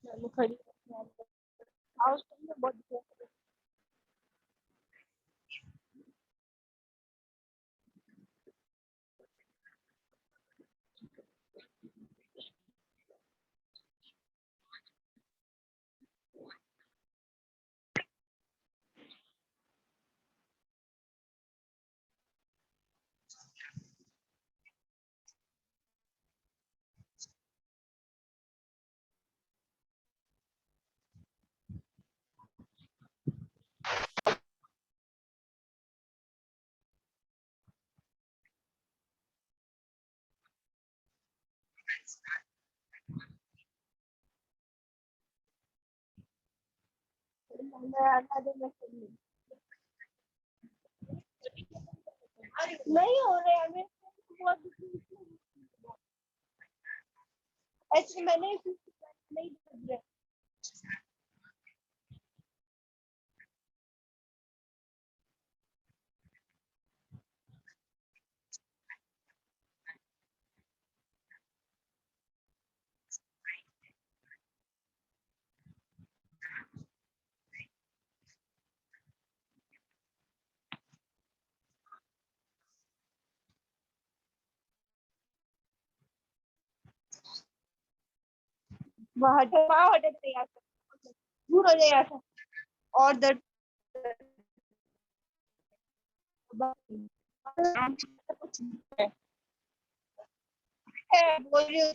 मैं खड़ी हाउस में बहुत नहीं हो रहे हमें बहुत ऐसे मैंने नहीं बज रहे वहाँ हटे तैयार दूर हो जाए यहाँ से और दर्द कुछ है बोल रही हूँ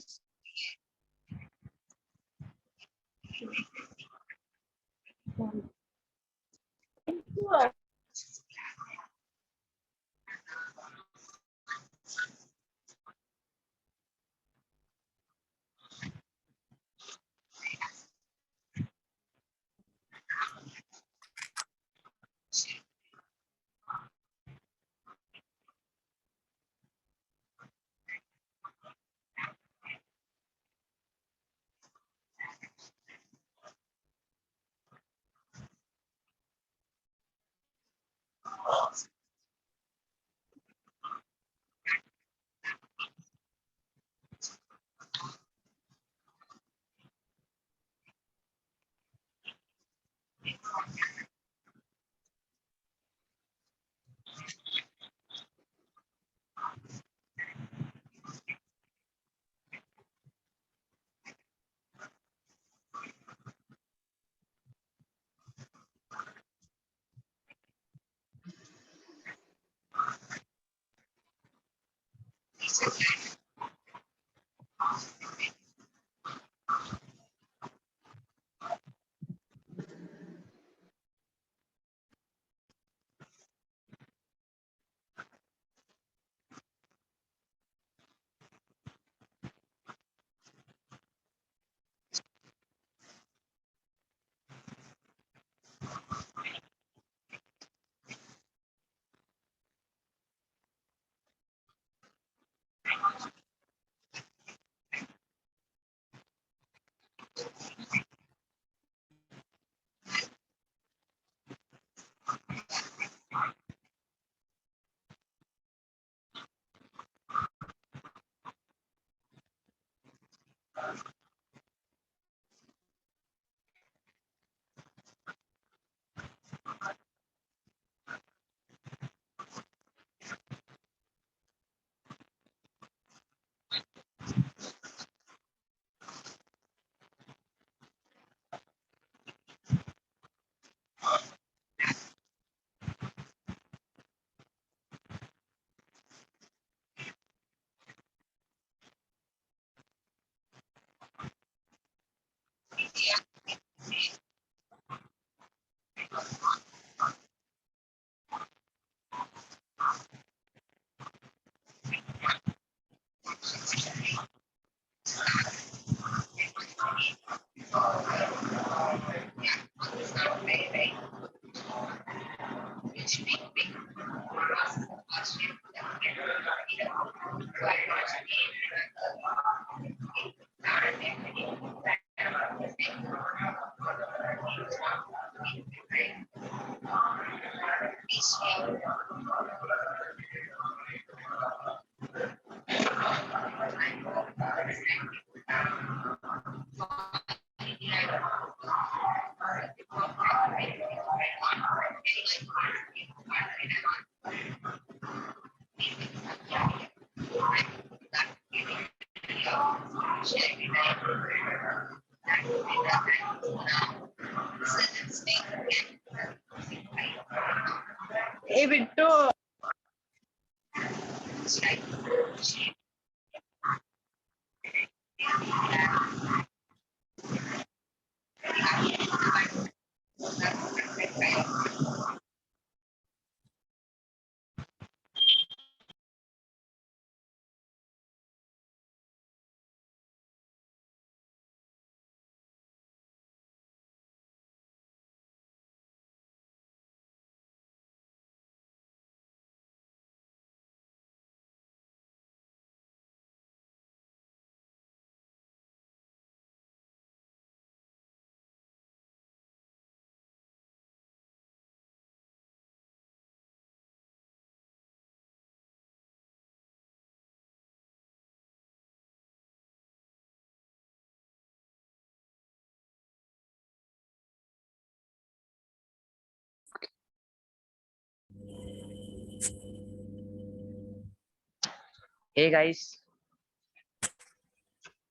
Hey guys,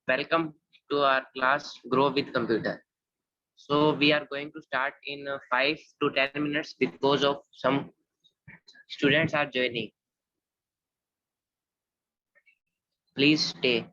welcome to our class Grow with Computer. So we are going to start in 5 to 10 minutes because of some students are joining. Please stay.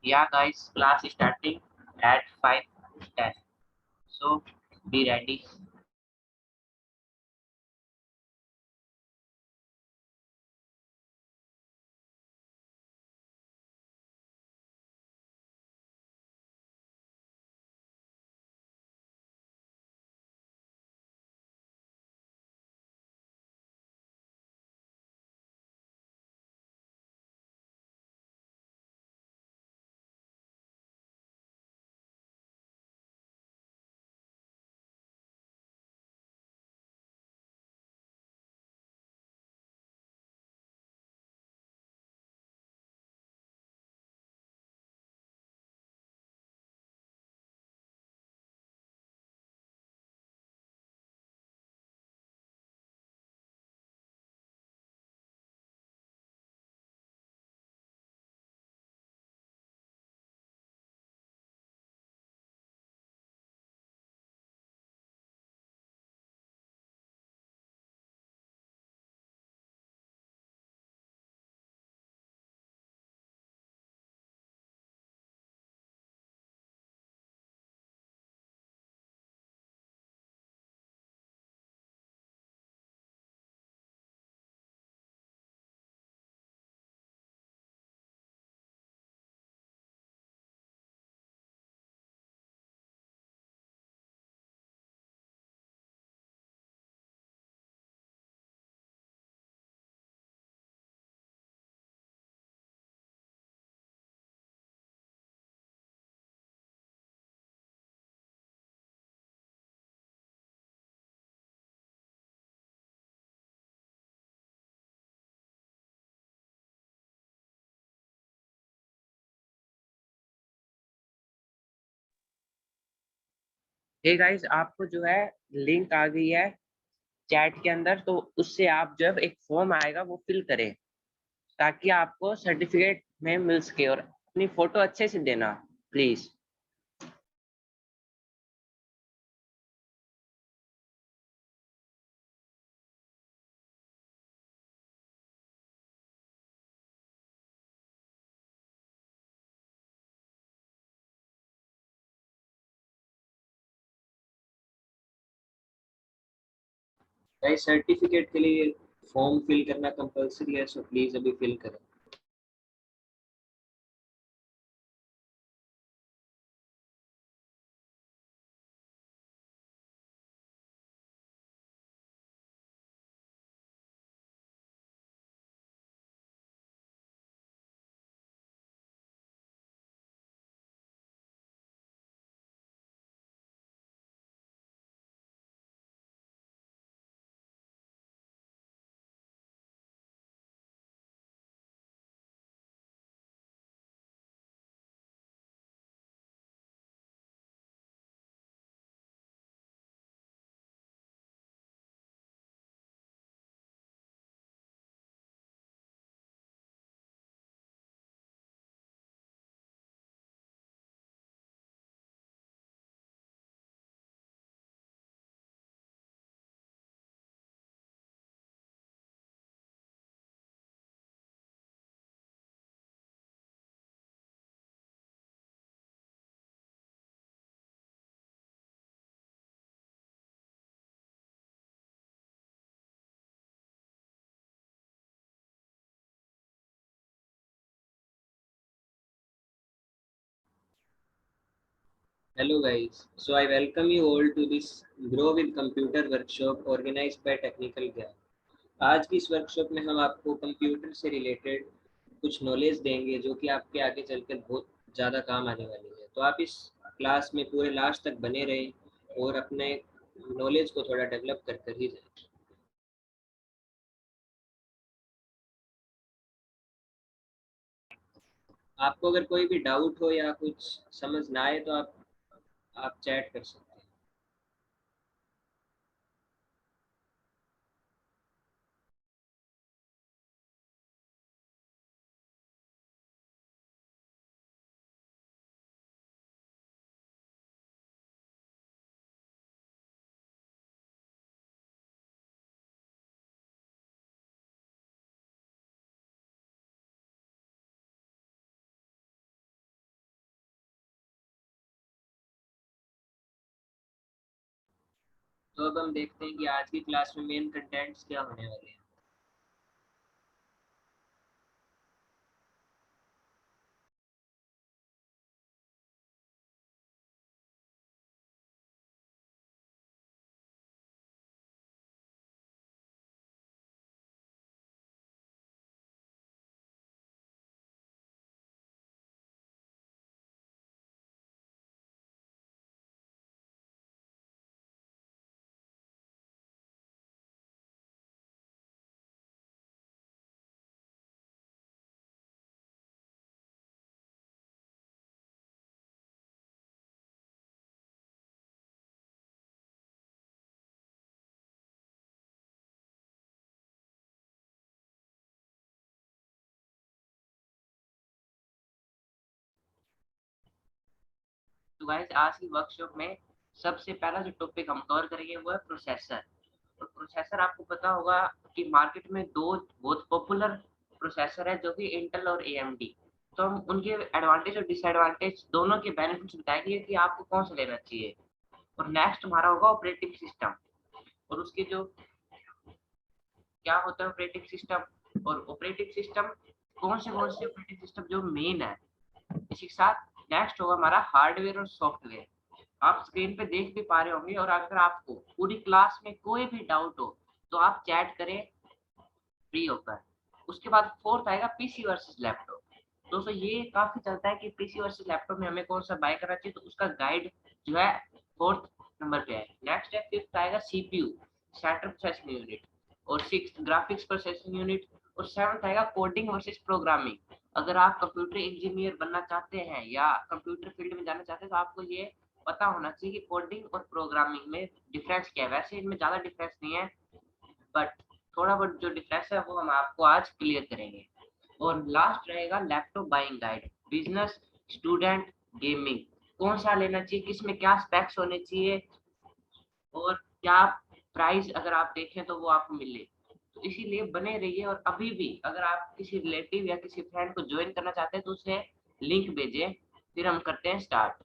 Yeah guys, class is starting at 5:10. So be ready. Hey guys, आपको जो है link आ गई है chat के अंदर, तो उससे आप जब एक फॉर्म आएगा वो फिल करें ताकि आपको सर्टिफिकेट में मिल सके, और अपनी फोटो अच्छे से देना प्लीज। भाई सर्टिफिकेट के लिए फॉर्म फिल करना कंपलसरी है, सो प्लीज अभी फिल करें। Hello guys, so I welcome you all to this Grow with Computer workshop organized by Technical Gap। आज की इस वर्कशॉप में हम आपको कंप्यूटर से रिलेटेड कुछ नॉलेज देंगे जो कि आपके आगे चलकर बहुत ज़्यादा काम आने वाली है। तो आप इस क्लास में पूरे लास्ट तक बने रहें और अपने नॉलेज को थोड़ा डेवलप कर ही जाए। आपको अगर कोई भी डाउट हो या कुछ समझ ना आए तो आप चैट कर सकते हैं। तो अब हम देखते हैं कि आज की क्लास में मेन कंटेंट्स क्या होने वाले हैं। तो गाइस, आज की वर्कशॉप में सबसे पहला जो टॉपिक हम कवर करेंगे वो है प्रोसेसर। तो प्रोसेसर आपको पता होगा कि मार्केट में दो बहुत पॉपुलर प्रोसेसर है जो कि इंटेल और एएमडी। तो हम उनके एडवांटेज और डिसएडवांटेज दोनों के बेनिफिट्स बताएंगे कि आपको कौन सा लेना चाहिए। और नेक्स्ट हमारा होगा ऑपरेटिंग सिस्टम, और उसके जो क्या होता है ऑपरेटिंग सिस्टम, और ऑपरेटिंग सिस्टम कौन से ऑपरेटिंग सिस्टम जो मेन है। इसी के साथ नेक्स्ट होगा हमारा हार्डवेयर और सॉफ्टवेयर। आप स्क्रीन पे देख भी पा रहे होंगे, और अगर आपको पूरी क्लास में कोई भी डाउट हो तो आप चैट करें फ्री होकर। उसके बाद फोर्थ आएगा पीसी वर्सेस लैपटॉप। दोस्तों ये काफी चलता है कि पीसी वर्सेस लैपटॉप में हमें कौन सा बाय करना चाहिए, तो उसका गाइड जो है फोर्थ नंबर पे है। नेक्स्ट है फिफ्थ आएगा सीपीयू, सेंट्रल प्रोसेसिंग यूनिट, और सिक्स्थ ग्राफिक्स प्रोसेसिंग यूनिट, और सेवंथ आएगा कोडिंग वर्सेस प्रोग्रामिंग। अगर आप कंप्यूटर इंजीनियर बनना चाहते हैं या कंप्यूटर फील्ड में जाना चाहते हैं तो आपको ये पता होना चाहिए कि कोडिंग और प्रोग्रामिंग में डिफरेंस क्या है। वैसे इनमें ज़्यादा डिफरेंस नहीं है, बट थोड़ा बहुत जो डिफरेंस है वो हम आपको आज क्लियर करेंगे। और लास्ट रहेगा laptop buying guide, business, student, gaming, कौन सा लेना चाहिए, किस में क्या स्पेक्स होने चाहिए और क्या प्राइस अगर आप देखें तो वो आपको मिले। तो इसीलिए बने रहिए। और अभी भी अगर आप किसी रिलेटिव या किसी फ्रेंड को ज्वाइन करना चाहते हैं तो उसे लिंक भेजें, फिर हम करते हैं स्टार्ट।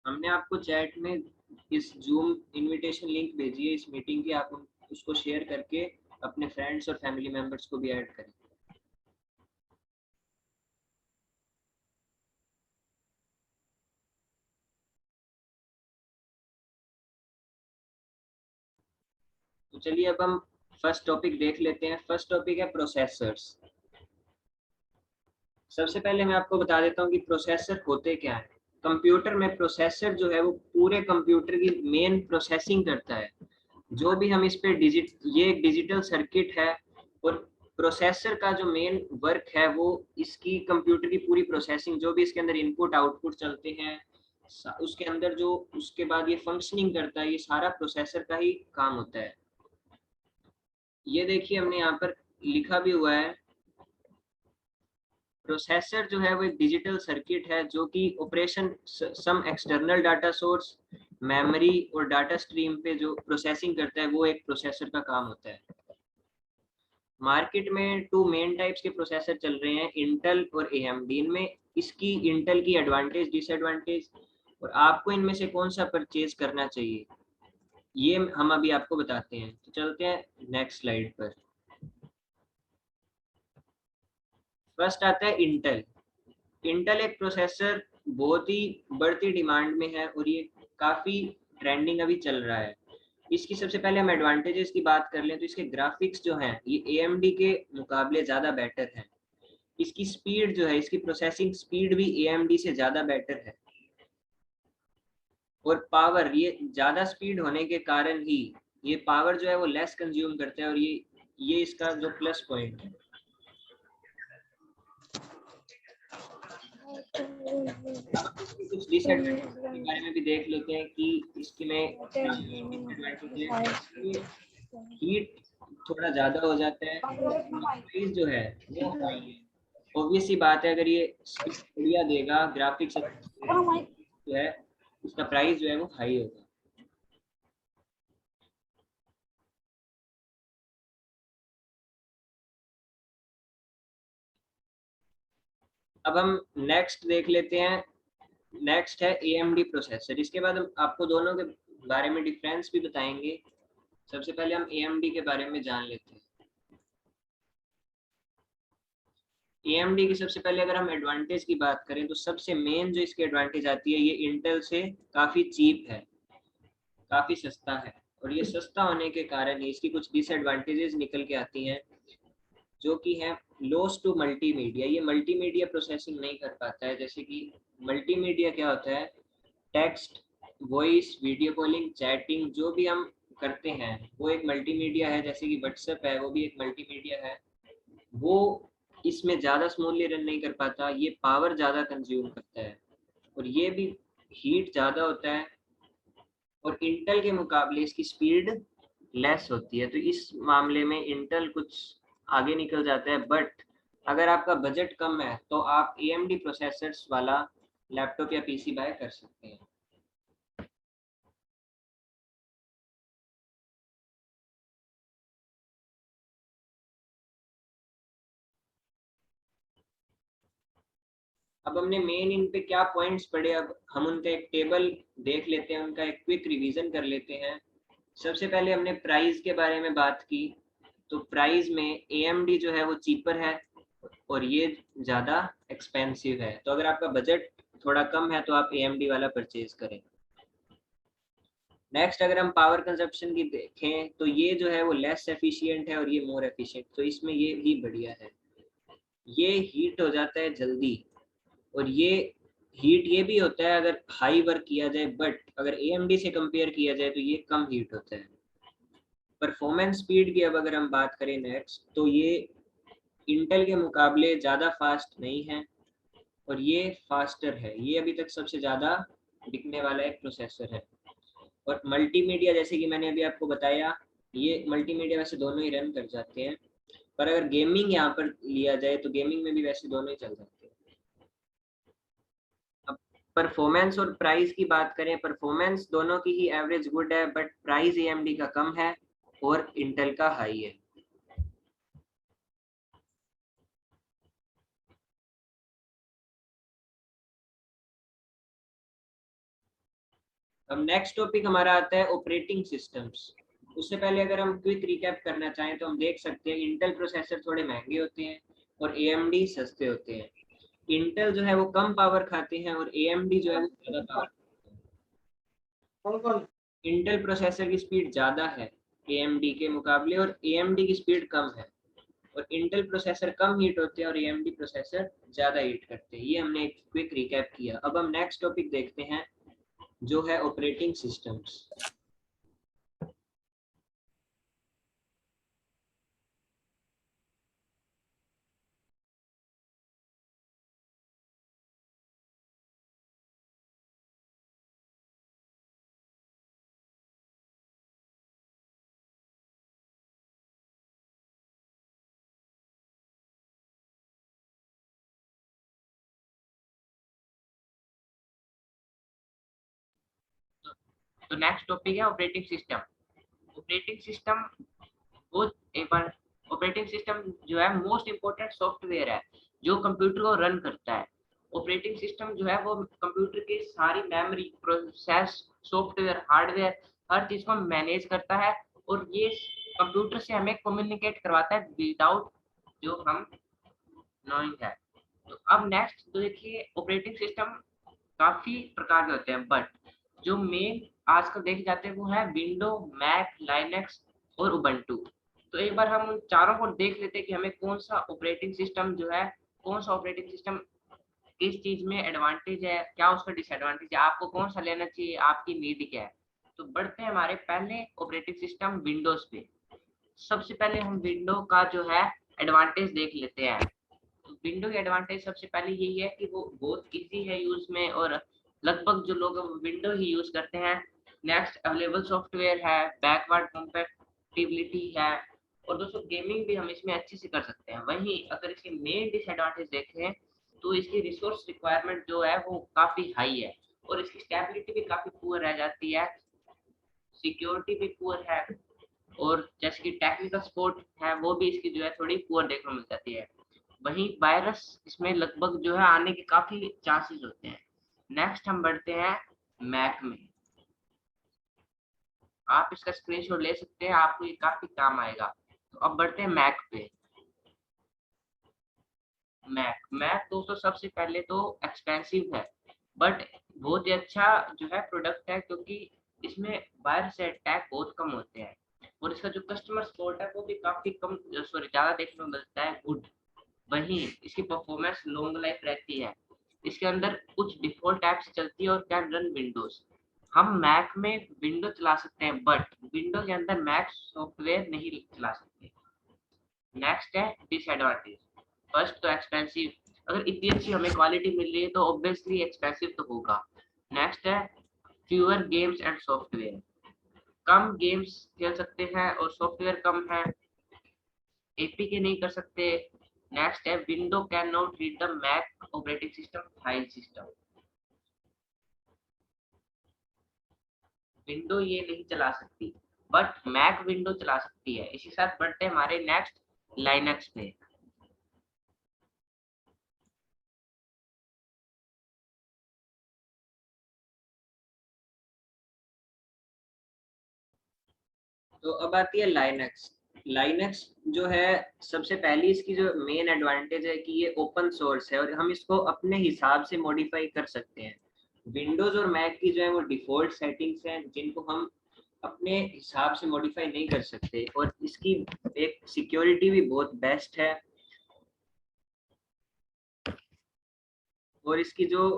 हमने आपको चैट में इस जूम इनविटेशन लिंक भेजी है इस मीटिंग की, आप उसको शेयर करके अपने फ्रेंड्स और फैमिली मेंबर्स को भी ऐड करें। तो चलिए अब हम फर्स्ट टॉपिक देख लेते हैं। फर्स्ट टॉपिक है प्रोसेसर्स। सबसे पहले मैं आपको बता देता हूँ कि प्रोसेसर होते क्या है। कंप्यूटर में प्रोसेसर जो है वो पूरे कंप्यूटर की मेन प्रोसेसिंग करता है। जो भी हम इस पे ये एक डिजिटल सर्किट है और प्रोसेसर का जो मेन वर्क है वो इसकी कंप्यूटर की पूरी प्रोसेसिंग, जो भी इसके अंदर इनपुट आउटपुट चलते हैं उसके अंदर जो उसके बाद ये फंक्शनिंग करता है, ये सारा प्रोसेसर का ही काम होता है। ये देखिए हमने यहाँ पर लिखा भी हुआ है, प्रोसेसर जो है वो एक डिजिटल सर्किट है जो कि operation some external data source, memory और डाटा स्ट्रीम पे जो प्रोसेसिंग करता है वो एक प्रोसेसर का काम होता है। मार्केट में टू मेन टाइप्स के प्रोसेसर चल रहे हैं, इंटेल और एएमडी। इनमें इसकी इंटेल की एडवांटेज, डिसएडवांटेज और आपको इनमें से कौन सा परचेज करना चाहिए ये हम अभी आपको बताते हैं। तो चलते हैं नेक्स्ट स्लाइड पर। फर्स्ट आता है इंटेल। इंटेल एक प्रोसेसर बहुत ही बढ़ती डिमांड में है और ये काफ़ी ट्रेंडिंग अभी चल रहा है। इसकी सबसे पहले हम एडवांटेजेस की बात कर लें तो इसके ग्राफिक्स जो हैं ये एएमडी के मुकाबले ज़्यादा बेटर है। इसकी स्पीड जो है, इसकी प्रोसेसिंग स्पीड भी एएमडी से ज़्यादा बेटर है। और पावर, ये ज़्यादा स्पीड होने के कारण ही ये पावर जो है वो लेस कंज्यूम करता है और ये इसका जो प्लस पॉइंट है। कुछ डिसएडवांटेज के बारे में भी देख लेते हैं कि इसकी में हीट थोड़ा ज्यादा हो जाता है, प्राइस जो है वो हाई है। ऑब्वियस ही बात है, अगर ये स्पीड बढ़िया देगा, ग्राफिक्स जो है उसका प्राइस जो है वो हाई होगा। अब हम नेक्स्ट देख लेते हैं। नेक्स्ट है AMD प्रोसेसर। इसके बाद हम आपको दोनों के बारे में डिफरेंस भी बताएंगे। सबसे पहले हम AMD के बारे में जान लेते हैं। AMD की सबसे पहले अगर हम एडवांटेज की बात करें तो सबसे मेन जो इसकी एडवांटेज आती है, ये इंटेल से काफ़ी चीप है, काफ़ी सस्ता है। और ये सस्ता होने के कारण ही इसकी कुछ डिसएडवांटेजेस निकल के आती हैं, जो कि है लॉस टू मल्टीमीडिया। ये मल्टीमीडिया प्रोसेसिंग नहीं कर पाता है। जैसे कि मल्टीमीडिया क्या होता है, text, voice, video calling, chatting, जो भी हम करते हैं वो एक मल्टीमीडिया है। जैसे कि व्हाट्सएप है, वो भी एक मल्टीमीडिया है। वो इसमें ज़्यादा स्मूथली रन नहीं कर पाता, ये पावर ज़्यादा कंज्यूम करता है और ये भी हीट ज़्यादा होता है। और इंटेल के मुकाबले इसकी स्पीड लेस होती है, तो इस मामले में इंटेल कुछ आगे निकल जाता है। बट अगर आपका बजट कम है तो आप AMD प्रोसेसर्स वाला लैपटॉप या PC बाय कर सकते हैं। अब हमने मेन इन पे क्या पॉइंट्स पढ़े, अब हम उनका एक टेबल देख लेते हैं, उनका एक क्विक रिवीजन कर लेते हैं। सबसे पहले हमने प्राइस के बारे में बात की। तो प्राइस में AMD जो है वो चीपर है और ये ज़्यादा एक्सपेंसिव है। तो अगर आपका बजट थोड़ा कम है तो आप AMD वाला परचेज करें। नेक्स्ट अगर हम पावर कंजप्शन की देखें तो ये जो है वो लेस एफिशिएंट है और ये मोर एफिशिएंट, तो इसमें ये ही बढ़िया है। ये हीट हो जाता है जल्दी, और ये हीट ये भी होता है अगर हाई वर्क किया जाए, बट अगर AMD से कंपेयर किया जाए तो ये कम हीट होता है। परफॉर्मेंस स्पीड की अब अगर हम बात करें नेक्स्ट, तो ये इंटेल के मुकाबले ज़्यादा फास्ट नहीं है और ये फास्टर है। ये अभी तक सबसे ज़्यादा बिकने वाला एक प्रोसेसर है। और मल्टीमीडिया जैसे कि मैंने अभी आपको बताया, ये मल्टीमीडिया वैसे दोनों ही रन कर जाते हैं, पर अगर गेमिंग यहाँ पर लिया जाए तो गेमिंग में भी वैसे दोनों ही चल जाते हैं। अब परफॉर्मेंस और प्राइस की बात करें, परफॉर्मेंस दोनों की ही एवरेज गुड है, बट प्राइस AMD का कम है और इंटेल का हाई है। अब नेक्स्ट टॉपिक हमारा आता है ऑपरेटिंग सिस्टम्स। उससे पहले अगर हम क्विक रिकैप करना चाहें तो हम देख सकते हैं इंटेल प्रोसेसर थोड़े महंगे होते हैं और AMD सस्ते होते हैं। इंटेल जो है वो कम पावर खाते हैं और AMD जो है वो ज़्यादा पावर। इंटेल प्रोसेसर की स्पीड ज़्यादा है AMD के मुकाबले और AMD की स्पीड कम है, और इंटेल प्रोसेसर कम हीट होते हैं और AMD प्रोसेसर ज़्यादा हीट करते हैं। ये हमने एक क्विक रिकैप किया। अब हम नेक्स्ट टॉपिक देखते हैं जो है ऑपरेटिंग सिस्टम्स। तो नेक्स्ट टॉपिक है ऑपरेटिंग सिस्टम। ऑपरेटिंग सिस्टम वो एक बार ऑपरेटिंग सिस्टम जो है मोस्ट इम्पोर्टेंट सॉफ्टवेयर है जो कंप्यूटर को रन करता है। ऑपरेटिंग सिस्टम जो है वो कंप्यूटर की सारी मेमोरी, प्रोसेस, सॉफ्टवेयर, हार्डवेयर, हर चीज को मैनेज करता है और ये कंप्यूटर से हमें कम्युनिकेट करवाता है विदाउट जो हम नोइंग है। तो अब नेक्स्ट तो देखिए ऑपरेटिंग सिस्टम काफी प्रकार के होते हैं, बट जो मेन आजकल देखे जाते हैं वो है विंडो, मैक, लाइनक्स और उबंटू। तो एक बार हम उन चारों को देख लेते हैं कि हमें कौन सा ऑपरेटिंग सिस्टम जो है, कौन सा ऑपरेटिंग सिस्टम किस चीज में एडवांटेज है, क्या उसका डिसएडवांटेज है, आपको कौन सा लेना चाहिए, आपकी नीड क्या है। तो बढ़ते हैं हमारे पहले ऑपरेटिंग सिस्टम विंडोज पे। सबसे पहले हम विंडो का जो है एडवांटेज देख लेते हैं। तो विंडो की एडवांटेज सबसे पहले यही है कि वो बहुत इजी है यूज में और लगभग जो लोग विंडो ही यूज करते हैं। नेक्स्ट अवेलेबल सॉफ्टवेयर है, बैकवर्ड कंपैटिबिलिटी है, और दोस्तों गेमिंग भी हम इसमें अच्छे से कर सकते हैं। वहीं अगर इसके मेन डिसएडवांटेज देखें तो इसकी रिसोर्स रिक्वायरमेंट जो है वो काफी हाई है और इसकी स्टेबिलिटी भी काफी पुअर रह जाती है, सिक्योरिटी भी पुअर है, और जैसे कि टेक्निकल सपोर्ट है वो भी इसकी जो है थोड़ी पुअर देखने को मिल जाती है। वहीं वायरस इसमें लगभग जो है आने के काफी चांसेस होते हैं। नेक्स्ट हम बढ़ते हैं मैक में। आप इसका स्क्रीनशॉट ले सकते हैं, आपको ये काफी काम आएगा। तो अब बढ़ते हैं मैक पे। मैक मैक दोस्तों सबसे पहले तो एक्सपेंसिव है, बट बहुत ही अच्छा जो है प्रोडक्ट है, क्योंकि इसमें वायरस से अटैक बहुत कम होते हैं और इसका जो कस्टमर सपोर्ट है वो भी काफी कम, सॉरी ज्यादा देखने को मिलता है, गुड। वहीं इसकी परफॉर्मेंस लॉन्ग लाइफ रहती है। इसके अंदर कुछ डिफॉल्ट ऐप्स चलती है और कैन रन विंडोज। हम मैक में विंडो चला सकते हैं बट विंडो के अंदर मैक सॉफ्टवेयर नहीं चला सकते। नेक्स्ट है डिसएडवांटेज। फर्स्ट तो एक्सपेंसिव, अगर इतनी अच्छी हमें क्वालिटी मिल रही है तो ऑब्वियसली एक्सपेंसिव तो होगा। नेक्स्ट है fewer games and software, come games खेल सकते हैं और सॉफ्टवेयर कम है, एपीके नहीं कर सकते। नेक्स्ट है window can not read the Mac operating system file system, window ये नहीं चला सकती बट मैक विंडो चला सकती है। इसी साथ बढ़ते हैं हमारे नेक्स्ट लाइनक्स पे। तो अब आती है लाइनक्स। लाइनक्स जो है सबसे पहली इसकी जो मेन एडवांटेज है कि ये ओपन सोर्स है और हम इसको अपने हिसाब से मॉडिफाई कर सकते हैं। विंडोज और मैक की जो है वो डिफॉल्ट सेटिंग्स हैं जिनको हम अपने हिसाब से मॉडिफाई नहीं कर सकते, और इसकी एक सिक्योरिटी भी बहुत बेस्ट है और इसकी जो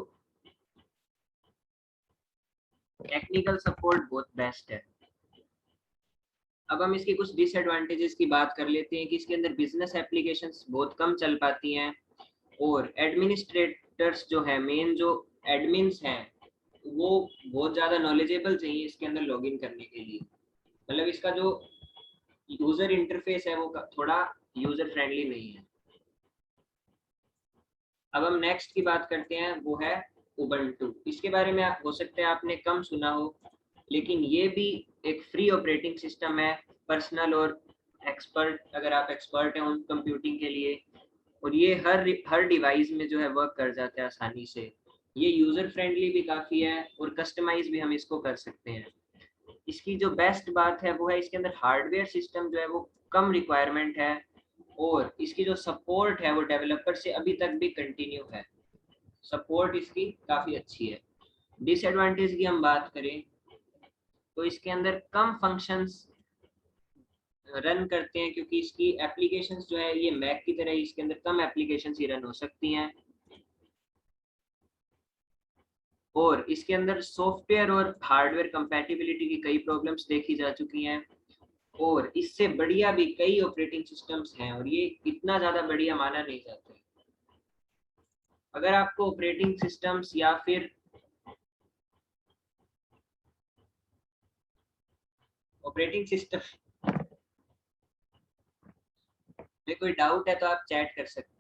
टेक्निकल सपोर्ट बहुत बेस्ट है। अब हम इसके कुछ डिसएडवांटेजेस की बात कर लेते हैं कि इसके अंदर बिजनेस एप्लीकेशंस बहुत कम चल पाती हैं और एडमिनिस्ट्रेटर्स जो है, मेन जो एडमिन्स हैं, वो बहुत ज़्यादा नॉलेजेबल चाहिए इसके अंदर लॉगिन करने के लिए। मतलब इसका जो यूज़र इंटरफेस है वो थोड़ा यूज़र फ्रेंडली नहीं है। अब हम नेक्स्ट की बात करते हैं, वो है उबंटू। इसके बारे में हो सकता है आपने कम सुना हो, लेकिन ये भी एक फ्री ऑपरेटिंग सिस्टम है, पर्सनल और एक्सपर्ट, अगर आप एक्सपर्ट हैं उन कंप्यूटिंग के लिए, और ये हर डिवाइस में जो है वर्क कर जाता है आसानी से। ये यूज़र फ्रेंडली भी काफ़ी है और कस्टमाइज भी हम इसको कर सकते हैं। इसकी जो बेस्ट बात है वो है इसके अंदर हार्डवेयर सिस्टम जो है वो कम रिक्वायरमेंट है, और इसकी जो सपोर्ट है वो डेवलपर से अभी तक भी कंटिन्यू है। सपोर्ट इसकी काफ़ी अच्छी है। डिसएडवांटेज की हम बात करें तो इसके अंदर कम फंक्शंस रन करते हैं, क्योंकि इसकी एप्लीकेशंस जो है ये मैक की तरह इसके अंदर कम एप्लीकेशंस ही रन हो सकती हैं, और इसके अंदर सॉफ्टवेयर और हार्डवेयर कंपैटिबिलिटी की कई प्रॉब्लम्स देखी जा चुकी हैं, और इससे बढ़िया भी कई ऑपरेटिंग सिस्टम्स हैं और ये इतना ज़्यादा बढ़िया माना नहीं जाता है। अगर आपको ऑपरेटिंग सिस्टम्स या फिर ऑपरेटिंग सिस्टम में कोई डाउट है तो आप चैट कर सकते हैं।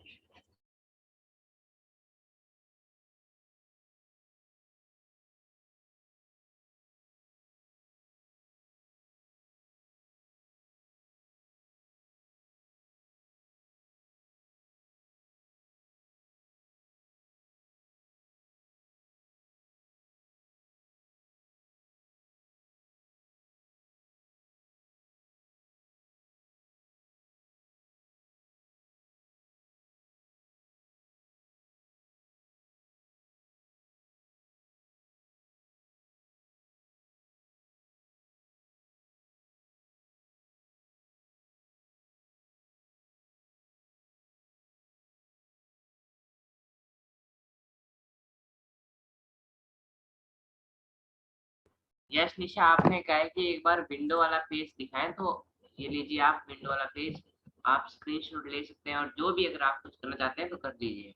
यस निशा, आपने कहा है कि एक बार विंडो वाला पेज दिखाएं, तो ये लीजिए आप विंडो वाला पेज, आप स्क्रीनशॉट ले सकते हैं और जो भी अगर आप कुछ करना चाहते हैं तो कर दीजिए।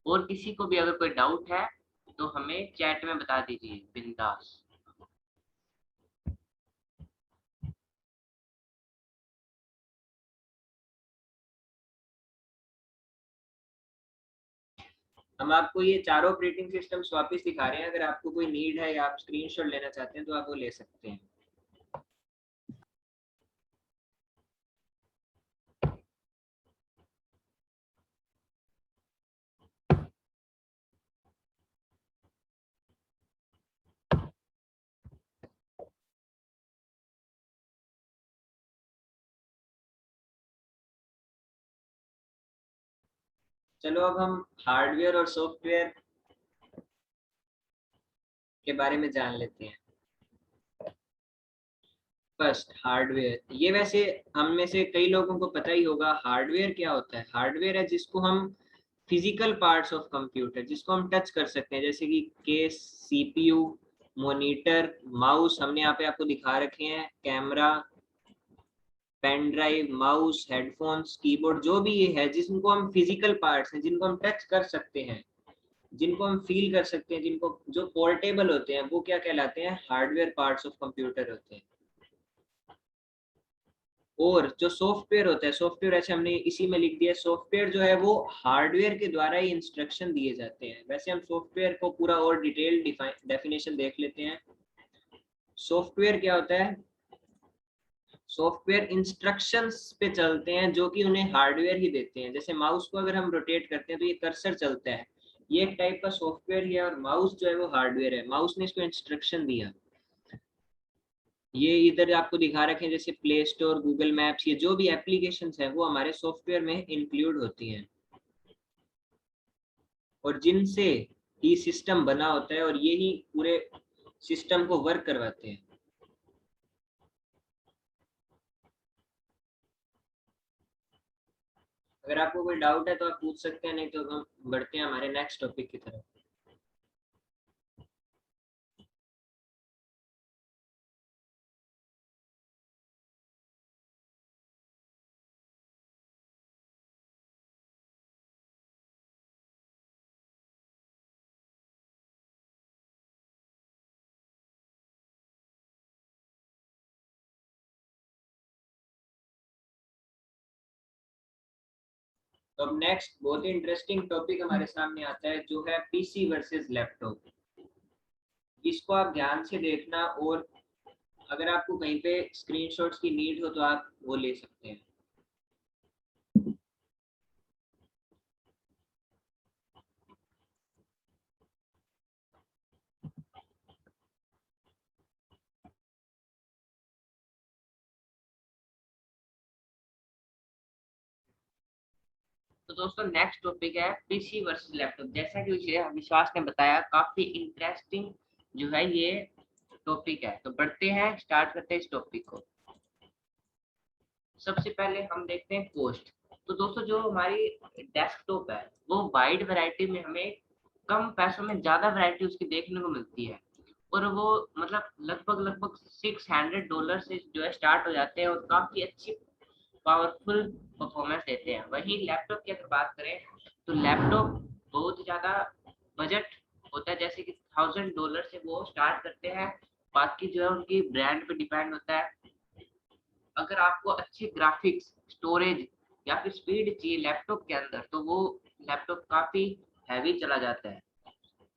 और किसी को भी अगर कोई डाउट है तो हमें चैट में बता दीजिए बिंदास। हम आपको ये चारों ऑपरेटिंग सिस्टम्स वापस दिखा रहे हैं, अगर आपको कोई नीड है या आप स्क्रीनशॉट लेना चाहते हैं तो आप वो ले सकते हैं। चलो अब हम हार्डवेयर और सॉफ्टवेयर के बारे में जान लेते हैं। फर्स्ट हार्डवेयर, ये वैसे हम में से कई लोगों को पता ही होगा हार्डवेयर क्या होता है। हार्डवेयर है जिसको हम फिजिकल पार्ट्स ऑफ कंप्यूटर, जिसको हम टच कर सकते हैं, जैसे कि केस, सीपीयू, मॉनिटर, माउस, हमने यहाँ पे आपको दिखा रखे हैं, camera, pen drive, mouse, headphones, keyboard, जो भी ये है जिनको हम फिजिकल पार्ट्स हैं, जिनको हम टच कर सकते हैं, जिनको हम फील कर सकते हैं, जिनको जो पोर्टेबल होते हैं, वो क्या कहलाते हैं, हार्डवेयर पार्ट्स ऑफ कंप्यूटर होते हैं। और जो सॉफ्टवेयर होता है, सॉफ्टवेयर ऐसे हमने इसी में लिख दिया, सॉफ्टवेयर जो है वो हार्डवेयर के द्वारा ही इंस्ट्रक्शन दिए जाते हैं। वैसे हम सॉफ्टवेयर को पूरा और डिटेल डेफिनेशन देख लेते हैं। सॉफ्टवेयर क्या होता है, सॉफ्टवेयर इंस्ट्रक्शंस पे चलते हैं जो कि उन्हें हार्डवेयर ही देते हैं। जैसे माउस को अगर हम रोटेट करते हैं तो ये कर्सर चलता है, ये एक टाइप का सॉफ्टवेयर ही है, और माउस जो है वो हार्डवेयर है, माउस ने इसको इंस्ट्रक्शन दिया। ये इधर आपको दिखा रखे हैं जैसे प्ले स्टोर, गूगल मैप्स, ये जो भी एप्लीकेशंस हैं वो हमारे सॉफ्टवेयर में इंक्लूड होती हैं और जिनसे ही सिस्टम बना होता है और यही पूरे सिस्टम को वर्क करवाते हैं। अगर आपको कोई डाउट है तो आप पूछ सकते हैं, नहीं तो हम बढ़ते हैं हमारे नेक्स्ट टॉपिक की तरफ। तो अब नेक्स्ट बहुत ही इंटरेस्टिंग टॉपिक हमारे सामने आता है जो है पीसी वर्सेस लैपटॉप। इसको आप ध्यान से देखना और अगर आपको कहीं पे स्क्रीनशॉट्स की नीड हो तो आप वो ले सकते हैं। तो दोस्तों नेक्स्ट टॉपिक है पीसी वर्सेस लैपटॉप। जैसा कि विश्वास ने बताया, काफी इंटरेस्टिंग जो है ये टॉपिक है। तो बढ़ते हैं, स्टार्ट करते हैं इस टॉपिक को। सबसे पहले हम देखते हैं कॉस्ट। तो दोस्तों जो हमारी डेस्कटॉप है वो वाइड वैरायटी में हमें कम पैसों में ज्यादा वैरायटी उसकी देखने को मिलती है, और वो मतलब लगभग $600 से जो है स्टार्ट हो जाते हैं और काफी अच्छी पावरफुल परफॉर्मेंस देते हैं। वहीं लैपटॉप की अगर बात करें तो लैपटॉप बहुत ज्यादा बजट होता है, जैसे कि $1000 से वो स्टार्ट करते हैं। बाकी जो है उनकी ब्रांड पे डिपेंड होता है। अगर आपको अच्छे ग्राफिक्स, स्टोरेज या फिर स्पीड चाहिए लैपटॉप के अंदर, तो वो लैपटॉप काफी हैवी चला जाता है।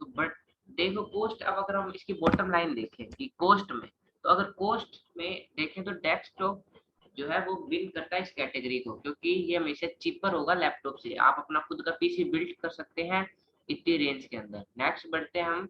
तो बट देखो कॉस्ट, अब अगर हम इसकी बॉटम लाइन देखें कि कॉस्ट में, तो अगर कॉस्ट में देखें तो डेस्कटॉप जो है वो विन करता है इस कैटेगरी को, क्योंकि ये हमेशा चीपर होगा लैपटॉप से। आप अपना खुद का पीसी बिल्ड कर सकते हैं इतनी रेंज के अंदर। नेक्स्ट बढ़ते हैं हम।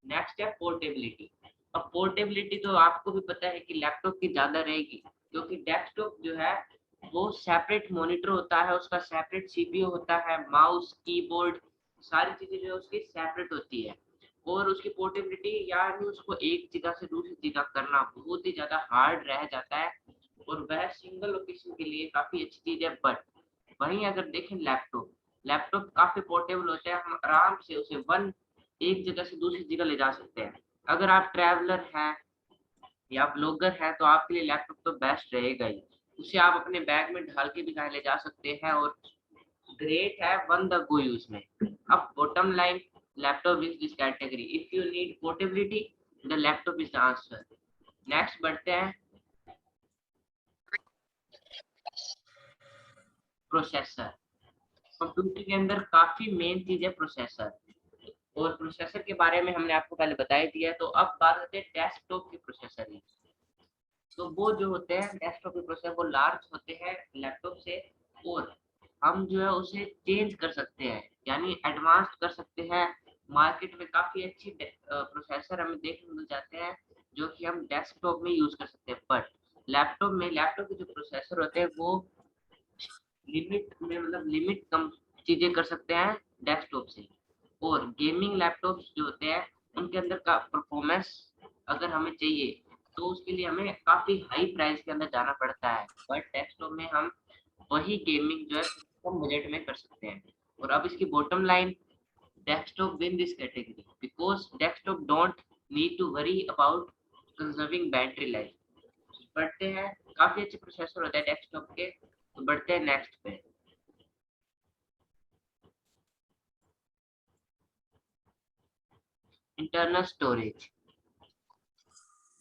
नेक्स्ट है पोर्टेबिलिटी। अब पोर्टेबिलिटी तो आपको भी पता है कि लैपटॉप की ज्यादा रहेगी, क्योंकि डेस्कटॉप जो है वो सेपरेट मॉनिटर होता है, उसका सेपरेट सीपीयू होता है, माउस, कीबोर्ड, सारी चीजें जो है उसकी सेपरेट होती है। और उसकी पोर्टेबिलिटी यानी उसको एक जगह से दूसरी जगह करना बहुत ही ज्यादा हार्ड रह जाता है, और वह सिंगल लोकेशन के लिए काफी अच्छी चीज है। बट वहीं अगर देखें लैपटॉप, लैपटॉप काफी पोर्टेबल होता है, हम आराम से उसे एक जगह से दूसरी जगह ले जा सकते हैं। अगर आप ट्रैवलर हैं या ब्लॉगर हैं तो आपके लिए लैपटॉप तो बेस्ट रहेगा ही। उसे आप अपने बैग में ढाल के भी कहीं ले जा सकते हैं, और ग्रेट है वन द गो यूज में। अब bottom line, laptop is this category. If you need portability, the laptop is the answer. Next बढ़ते हैं प्रोसेसर। कंप्यूटर के अंदर काफी मेन चीज है प्रोसेसर, और प्रोसेसर के बारे में हमने आपको पहले बता ही दिया है। तो अब बात करते हैं डेस्कटॉप के प्रोसेसर की। तो वो जो होते हैं डेस्कटॉप के प्रोसेसर, वो लार्ज होते हैं लैपटॉप से, और हम जो है उसे चेंज कर सकते हैं, यानी एडवांस कर सकते हैं। मार्केट में काफी अच्छी प्रोसेसर हमें देखने को मिल जाते हैं जो कि हम डेस्कटॉप में यूज कर सकते हैं। बट लैपटॉप के जो प्रोसेसर होते हैं वो लिमिट में, मतलब लिमिट कम चीजें कर सकते हैं डेस्कटॉप से। और गेमिंग लैपटॉप्स जो होते हैं उनके अंदर का परफॉर्मेंस अगर हमें चाहिए तो उसके लिए हमें काफी हाई प्राइस के अंदर जाना पड़ता है। बट डेस्कटॉप में हम वही गेमिंग जो है कम बजट में कर सकते हैं। और अब इसकी bottom line, desktop win this category because desktop don't need to worry about conserving battery life. बढ़ते हैं, काफी अच्छे प्रोसेसर होते हैं डेस्कटॉप के। तो बढ़ते हैं नेक्स्ट पे, इंटरनल स्टोरेज।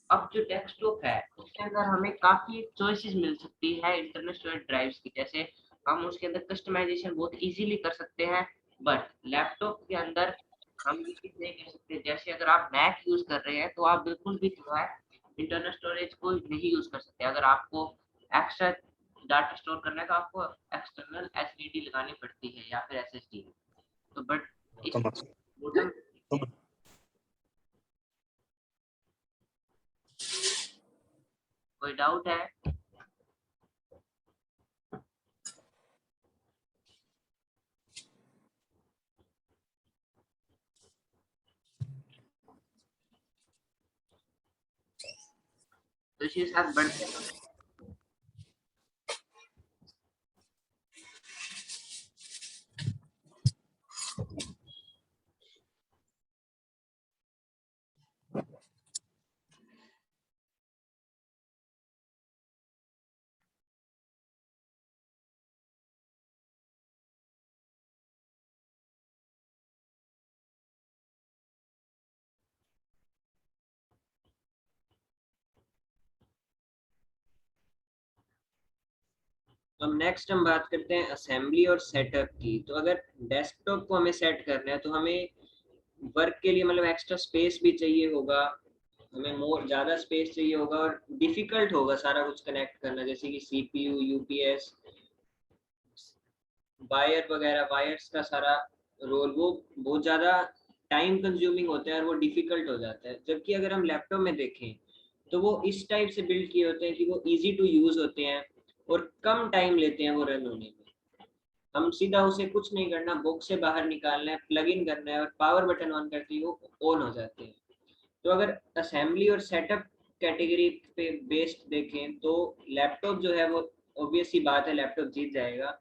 अब जो डेस्कटॉप है उसके अंदर हमें काफी चॉइसेस मिल सकती है इंटरनल स्टोरेज ड्राइव्स की। जैसे हम उसके अंदर कस्टमाइजेशन बहुत इजीली कर सकते हैं। बट लैपटॉप के अंदर हम ये चीज नहीं कर सकते। जैसे अगर आप मैक यूज कर रहे हैं तो आप बिल्कुल भी जो है इंटरनल स्टोरेज को नहीं यूज कर सकते। अगर आपको एक्स्ट्रा डाटा स्टोर करना है तो आपको एक्सटर्नल एसडीडी लगानी पड़ती है या फिर एसएसडी। तो बट इस बॉटम कोई डाउट है? तो इसी के साथ बढ़ते हैं। तो अब नेक्स्ट हम बात करते हैं असेंबली और सेटअप की। तो अगर डेस्कटॉप को हमें सेट करना है तो हमें वर्क के लिए मतलब एक्स्ट्रा स्पेस भी चाहिए होगा, हमें मोर ज़्यादा स्पेस चाहिए होगा और डिफिकल्ट होगा सारा कुछ कनेक्ट करना, जैसे कि सीपीयू, यूपीएस, वायर वगैरह, वायर्स का सारा रोल वो बहुत ज़्यादा टाइम कंज्यूमिंग होता है और वो डिफिकल्ट हो जाता है। जबकि अगर हम लैपटॉप में देखें तो वो इस टाइप से बिल्ड किए होते हैं कि वो इजी टू यूज़ होते हैं और कम टाइम लेते हैं वो रन होने में। हम सीधा उसे कुछ नहीं करना, बॉक्स से बाहर निकालना है, प्लग इन करना है और पावर बटन ऑन करते ही वो ऑन हो जाते हैं। तो अगर असेंबली और सेटअप कैटेगरी पे बेस्ड देखें तो लैपटॉप जो है वो ऑब्वियस ही बात है लैपटॉप जीत जाएगा,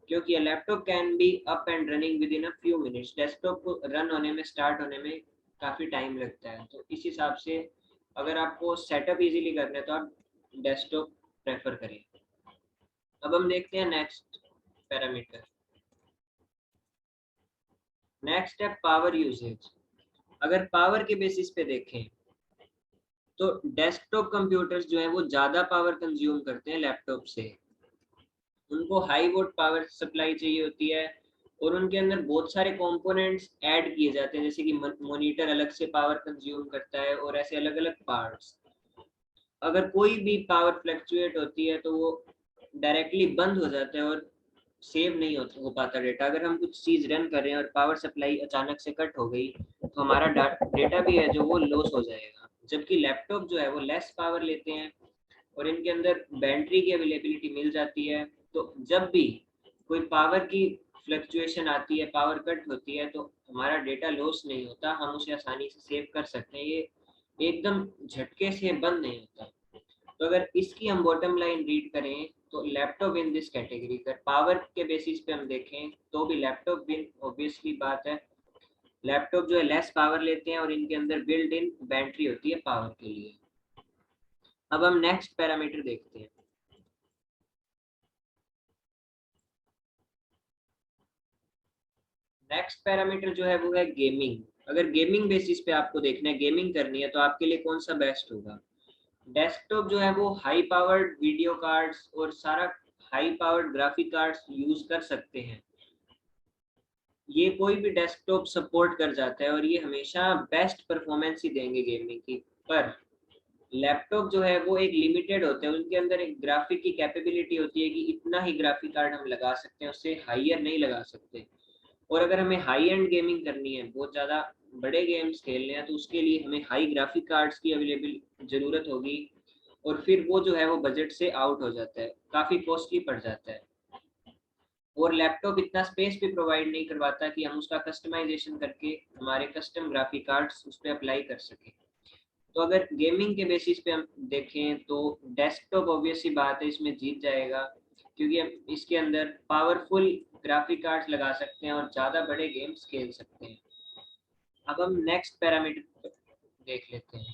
क्योंकि laptop can be up and running with in a few minutes. Desktop को रन होने में, स्टार्ट होने में काफ़ी टाइम लगता है। तो इस हिसाब से अगर आपको सेटअप इजीली करना है तो आप डेस्कटॉप प्रेफर करें। अब हम देखते हैं नेक्स्ट पैरामीटर। नेक्स्ट है पावर यूसेज। अगर पावर के बेसिस पे देखें तो डेस्कटॉप कंप्यूटर्स जो है वो ज़्यादा पावर कंज्यूम करते हैं लैपटॉप से। उनको हाई वोल्ट पावर सप्लाई चाहिए होती है और उनके अंदर बहुत सारे कंपोनेंट्स ऐड किए जाते हैं, जैसे कि मॉनिटर अलग से पावर कंज्यूम करता है और ऐसे अलग अलग पार्ट्स। अगर कोई भी पावर फ्लक्चुएट होती है तो वो डायरेक्टली बंद हो जाता है और सेव नहीं हो पाता डेटा। अगर हम कुछ चीज़ रन कर रहे हैं और पावर सप्लाई अचानक से कट हो गई तो हमारा डेटा भी है जो वो लॉस हो जाएगा। जबकि लैपटॉप जो है वो लेस पावर लेते हैं और इनके अंदर बैटरी की अवेलेबिलिटी मिल जाती है। तो जब भी कोई पावर की फ्लक्चुएशन आती है, पावर कट होती है, तो हमारा डेटा लॉस नहीं होता, हम उसे आसानी से सेव कर सकते हैं, ये एकदम झटके से बंद नहीं होता। तो अगर इसकी हम बॉटम लाइन रीड करें तो लैपटॉप इन दिस कैटेगरी। अगर पावर के बेसिस पे हम देखें तो भी लैपटॉप विन, ऑब्वियसली बात है लैपटॉप जो है लेस पावर लेते हैं और इनके अंदर बिल्ट इन बैटरी होती है पावर के लिए। अब हम नेक्स्ट पैरामीटर देखते हैं। नेक्स्ट पैरामीटर जो है वो है गेमिंग। अगर गेमिंग बेसिस पे आपको देखना है, गेमिंग करनी है, तो आपके लिए कौन सा बेस्ट होगा? डेस्कटॉप जो है वो हाई पावर्ड वीडियो कार्ड्स और सारा high powered graphic cards use कर सकते हैं। ये कोई भी डेस्कटॉप सपोर्ट कर जाता है और ये हमेशा बेस्ट परफॉर्मेंस ही देंगे गेमिंग की। पर लैपटॉप जो है वो एक लिमिटेड होते हैं, उनके अंदर एक ग्राफिक की कैपेबिलिटी होती है कि इतना ही ग्राफिक कार्ड हम लगा सकते हैं, उससे हाइयर नहीं लगा सकते। और अगर हमें हाई एंड गेमिंग करनी है, बहुत ज़्यादा बड़े गेम्स खेलने हैं, तो उसके लिए हमें हाई ग्राफिक कार्ड्स की अवेलेबल ज़रूरत होगी और फिर वो जो है वो बजट से आउट हो जाता है, काफ़ी कॉस्टली पड़ जाता है। और लैपटॉप इतना स्पेस भी प्रोवाइड नहीं करवाता कि हम उसका कस्टमाइजेशन करके हमारे कस्टम ग्राफिक कार्ड्स उस पर अप्लाई कर सकें। तो अगर गेमिंग के बेसिस पे हम देखें तो डेस्कटॉप ऑब्वियसली बात है इसमें जीत जाएगा, क्योंकि हम इसके अंदर पावरफुल ग्राफिक कार्ड्स लगा सकते हैं और ज़्यादा बड़े गेम्स खेल सकते हैं। अब हम नेक्स्ट पैरामीटर देख लेते हैं।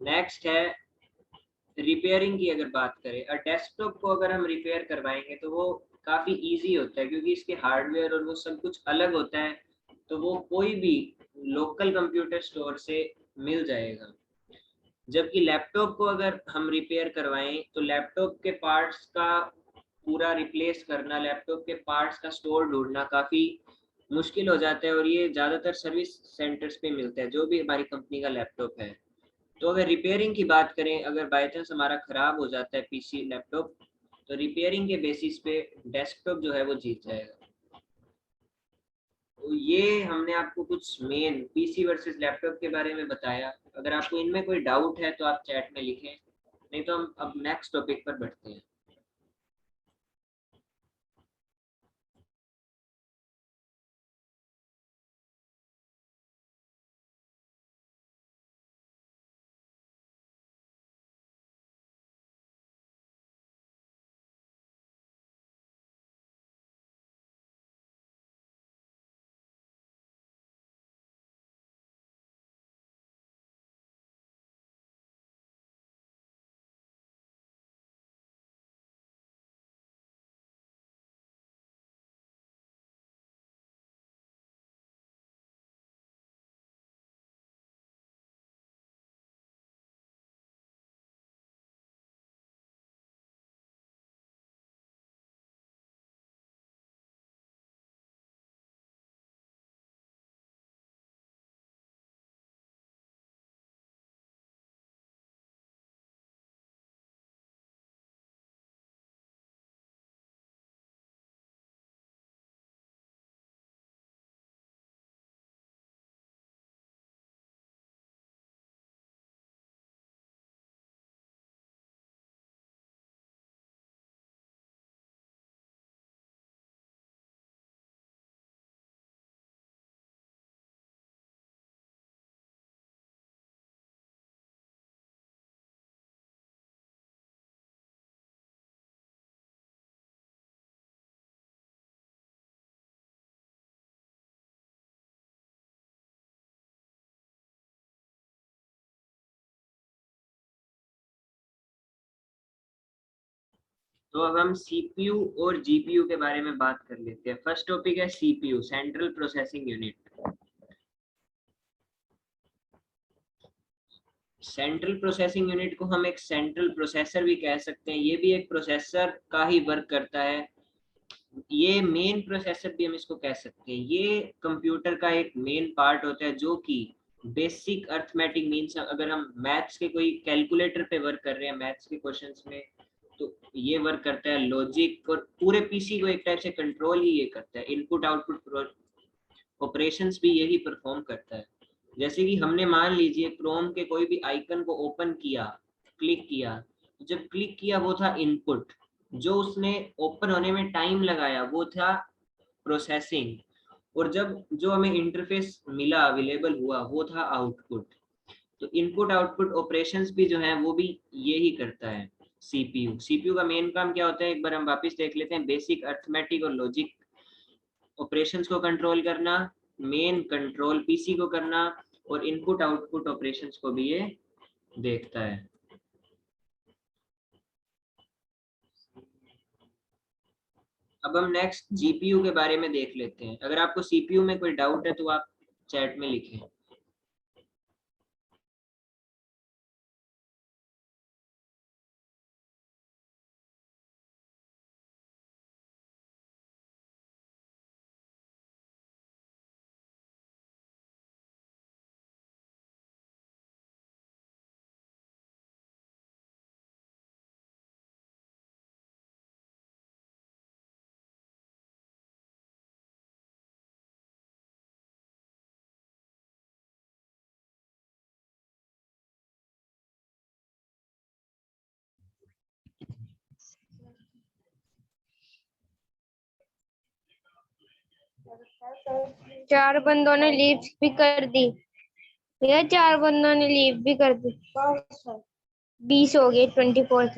नेक्स्ट है रिपेयरिंग की। अगर बात करें डेस्कटॉप को अगर हम रिपेयर करवाएंगे तो वो काफ़ी इजी होता है, क्योंकि इसके हार्डवेयर और वो सब कुछ अलग होता है, तो वो कोई भी लोकल कंप्यूटर स्टोर से मिल जाएगा। जबकि लैपटॉप को अगर हम रिपेयर करवाएं तो लैपटॉप के पार्ट्स का पूरा रिप्लेस करना, लैपटॉप के पार्ट्स का स्टोर ढूंढना काफ़ी मुश्किल हो जाता है, और ये ज़्यादातर सर्विस सेंटर्स पे मिलता है जो भी हमारी कंपनी का लैपटॉप है। तो अगर रिपेयरिंग की बात करें, अगर बाई चांस हमारा ख़राब हो जाता है पीसी लैपटॉप, तो रिपेयरिंग के बेसिस पे डेस्कटॉप जो है वो जीत जाएगा। तो ये हमने आपको कुछ मेन पीसी वर्सेस लैपटॉप के बारे में बताया। अगर आपको इनमें कोई डाउट है तो आप चैट में लिखें, नहीं तो हम अब नेक्स्ट टॉपिक पर बढ़ते हैं। तो अब हम सीपीयू और जीपीयू के बारे में बात कर लेते हैं। फर्स्ट टॉपिक है CPU, central processing unit. Central processing unit को हम एक सेंट्रल प्रोसेसर भी कह सकते हैं। ये भी एक प्रोसेसर का ही वर्क करता है। ये मेन प्रोसेसर भी हम इसको कह सकते हैं। ये कंप्यूटर का एक मेन पार्ट होता है जो कि बेसिक अर्थमेटिक मीन्स, अगर हम मैथ्स के कोई कैलकुलेटर पे वर्क कर रहे हैं मैथ्स के क्वेश्चंस में, तो ये वर्क करता है। लॉजिक और पूरे पीसी को एक टाइप से कंट्रोल ही ये करता है। इनपुट आउटपुट ऑपरेशंस भी यही परफॉर्म करता है। जैसे कि हमने मान लीजिए क्रोम के कोई भी आइकन को ओपन किया, क्लिक किया, जब क्लिक किया वो था इनपुट, जो उसने ओपन होने में टाइम लगाया वो था प्रोसेसिंग, और जब जो हमें इंटरफेस मिला, अवेलेबल हुआ, वो था आउटपुट। तो इनपुट आउटपुट ऑपरेशंस भी जो है वो भी यही करता है सीपीयू। सीपीयू का मेन काम क्या होता है, एक बार हम वापस देख लेते हैं। बेसिक अर्थमेटिक और लॉजिक ऑपरेशंस को कंट्रोल करना, मेन कंट्रोल पीसी को करना, और इनपुट आउटपुट ऑपरेशंस को भी ये देखता है। अब हम नेक्स्ट जीपीयू के बारे में देख लेते हैं। अगर आपको सीपीयू में कोई डाउट है तो आप चैट में लिखें। चार बंदों ने लीव भी कर दी भैया, 4 बंदों ने लीव भी कर दी। 20 हो गए, 24।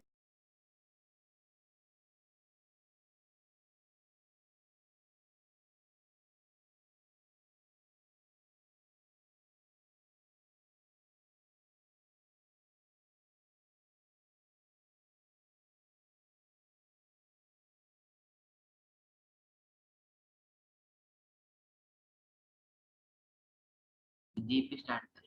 GP start.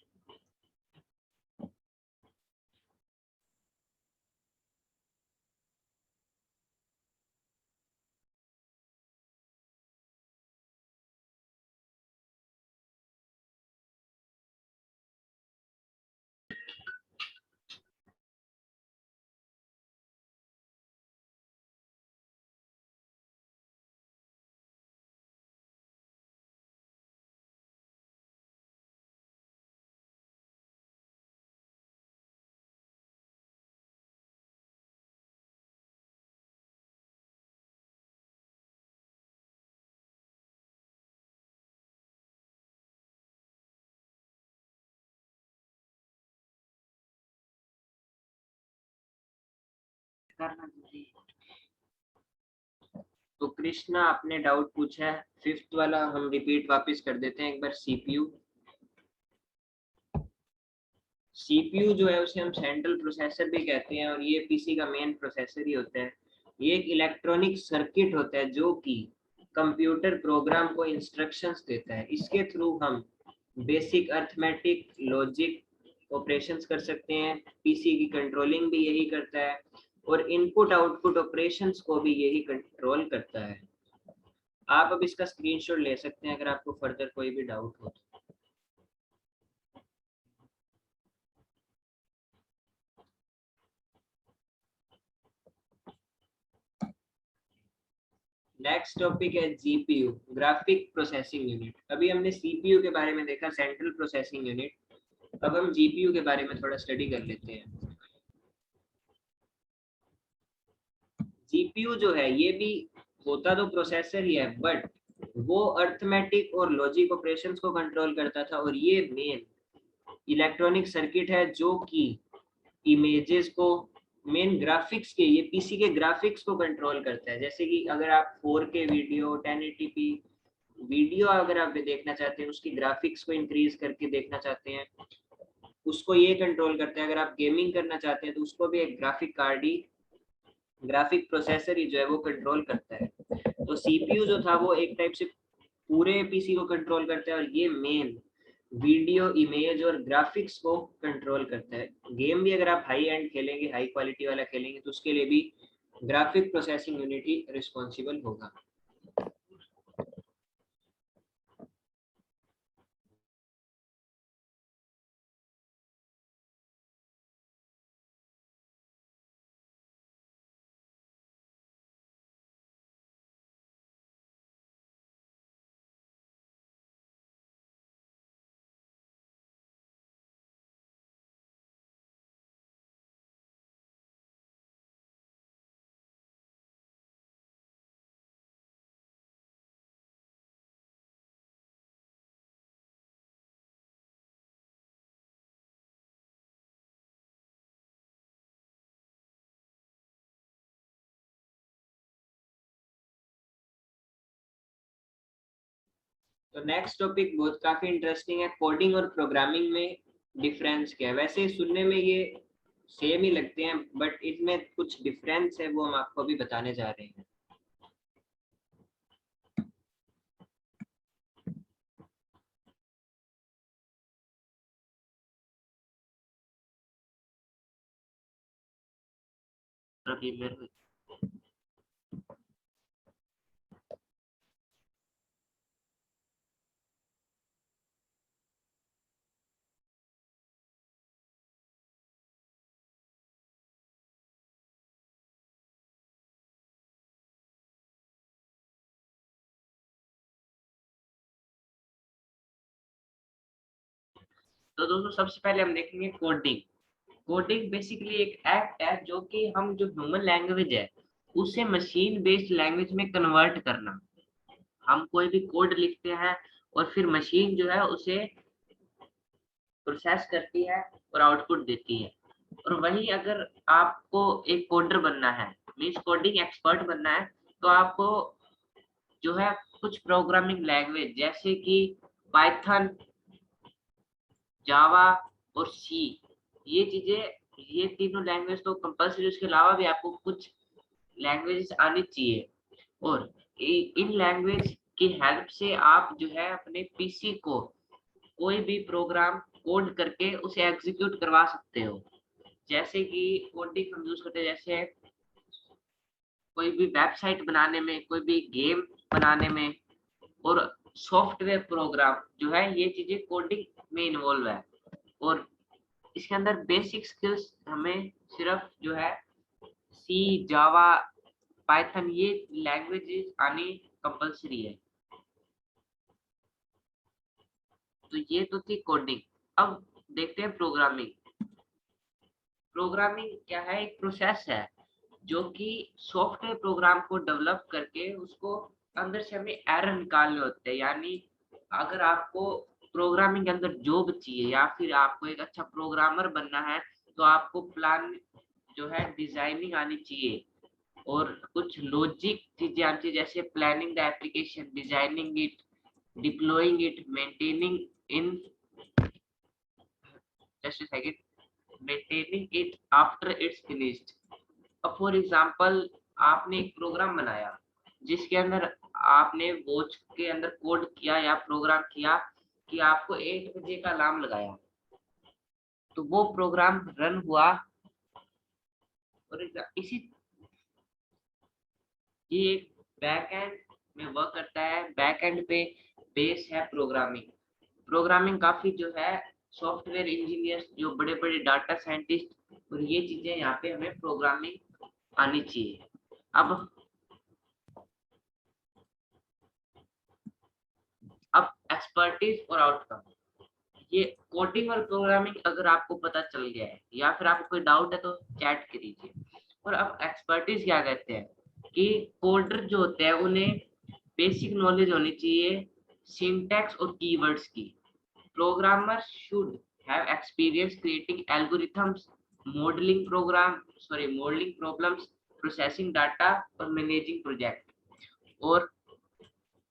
करना जल्दी। तो कृष्णा आपने डाउट पूछा है, 5th वाला हम रिपीट वापस कर देते हैं एक बार। सीपीयू जो है उसे हम सेंट्रल प्रोसेसर भी कहते हैं और ये पीसी का मेन प्रोसेसर ही होता है। ये एक इलेक्ट्रॉनिक सर्किट होता है जो कि कंप्यूटर प्रोग्राम को इंस्ट्रक्शंस देता है। इसके थ्रू हम बेसिक अर्थमेटिक लॉजिक ऑपरेशंस कर सकते हैं। पीसी की कंट्रोलिंग भी यही करता है और इनपुट आउटपुट ऑपरेशंस को भी यही कंट्रोल करता है। आप अब इसका स्क्रीनशॉट ले सकते हैं अगर आपको फर्दर कोई भी डाउट हो। नेक्स्ट टॉपिक है जीपीयू, ग्राफिक प्रोसेसिंग यूनिट। अभी हमने सीपीयू के बारे में देखा, सेंट्रल प्रोसेसिंग यूनिट। अब हम जीपीयू के बारे में थोड़ा स्टडी कर लेते हैं। जीपीयू जो है ये भी होता तो प्रोसेसर ही है, बट वो अर्थमेटिक और लॉजिक ऑपरेशंस को कंट्रोल करता था और ये मेन इलेक्ट्रॉनिक सर्किट है जो कि इमेजेस को, मेन ग्राफिक्स के, ये पीसी के ग्राफिक्स को कंट्रोल करता है। जैसे कि अगर आप 4K वीडियो 1080p वीडियो अगर आप देखना चाहते हैं, उसकी ग्राफिक्स को इंक्रीज करके देखना चाहते हैं, उसको ये कंट्रोल करता है। अगर आप गेमिंग करना चाहते हैं तो उसको भी एक ग्राफिक कार्ड ही, ग्राफिक प्रोसेसर ही जो है वो कंट्रोल करता है। तो सीपीयू जो था वो एक टाइप से पूरे पीसी को कंट्रोल करता है और ये मेन वीडियो, इमेज और ग्राफिक्स को कंट्रोल करता है। गेम भी अगर आप हाई एंड खेलेंगे, हाई क्वालिटी वाला खेलेंगे, तो उसके लिए भी ग्राफिक प्रोसेसिंग यूनिट ही रिस्पॉन्सिबल होगा। तो नेक्स्ट टॉपिक बहुत काफी इंटरेस्टिंग है, कोडिंग और प्रोग्रामिंग में डिफरेंस क्या है। वैसे सुनने में ये सेम ही लगते हैं, बट इसमें कुछ डिफरेंस है, वो हम आपको अभी बताने जा रहे हैं। अभी मेरे तो दोस्तों सबसे पहले हम देखेंगे कोडिंग। कोडिंग बेसिकली एक एक्ट है जो कि हम जो ह्यूमन लैंग्वेज है उसे मशीन बेस्ड लैंग्वेज में कन्वर्ट करना। हम कोई भी कोड लिखते हैं और फिर मशीन जो है उसे प्रोसेस करती है और आउटपुट देती है। और वही अगर आपको एक कोडर बनना है, मीन्स कोडिंग एक्सपर्ट बनना है, तो आपको जो है कुछ प्रोग्रामिंग लैंग्वेज जैसे कि पाइथन, जावा और सी, ये चीजें, ये तीनों लैंग्वेज तो कंपल्सरी, उसके अलावा भी आपको कुछ लैंग्वेजेस आनी चाहिए। और इन लैंग्वेज की हेल्प से आप जो है अपने पीसी को कोई भी प्रोग्राम कोड करके उसे एग्जीक्यूट करवा सकते हो। जैसे कि कोडिंग हम यूज करते हैं, जैसे कोई भी वेबसाइट बनाने में, कोई भी गेम बनाने में, और सॉफ्टवेयर प्रोग्राम जो है, ये चीजें कोडिंग में इन्वॉल्व है। और इसके अंदर बेसिक स्किल्स हमें सिर्फ जो है सी, जावा, पाइथन, ये लैंग्वेजेस आनी कंपल्सरी है। तो ये तो थी कोडिंग। अब देखते हैं प्रोग्रामिंग। प्रोग्रामिंग क्या है? एक प्रोसेस है जो कि सॉफ्टवेयर प्रोग्राम को डेवलप करके उसको अंदर से हमें एरर निकालने होते हैं। यानी अगर आपको प्रोग्रामिंग के अंदर जॉब चाहिए या फिर आपको एक अच्छा प्रोग्रामर बनना है, तो आपको प्लान जो है डिजाइनिंग आनी चाहिए और कुछ लॉजिक चीजें आनी चाहिए, जैसे planning the application, designing it, deploying it, maintaining in just second, maintaining it after it's finished. अब फॉर एग्जांपल आपने एक प्रोग्राम बनाया जिसके अंदर आपने वॉच के अंदर कोड किया या प्रोग्राम किया कि आपको 8 बजे का अलार्म लगाया, तो वो प्रोग्राम रन हुआ और इसी ये बैक एंड में वर्क करता है। बैक एंड पे बेस है प्रोग्रामिंग। प्रोग्रामिंग काफी जो है सॉफ्टवेयर इंजीनियर्स, जो बड़े बड़े डाटा साइंटिस्ट, और ये चीजें यहाँ पे हमें प्रोग्रामिंग आनी चाहिए। अब एक्सपर्टीज और आउटकम, ये कोडिंग और प्रोग्रामिंग अगर आपको पता चल गया है या फिर आपको कोई डाउट है तो चैट करिए। और अब एक्सपर्टीज क्या कहते हैं कि कोडर जो होते हैं उन्हें बेसिक नॉलेज होनी चाहिए सिंटैक्स और कीवर्ड्स की। Programmer should have experience creating algorithms, modelling problems, processing data और मैनेजिंग प्रोजेक्ट। और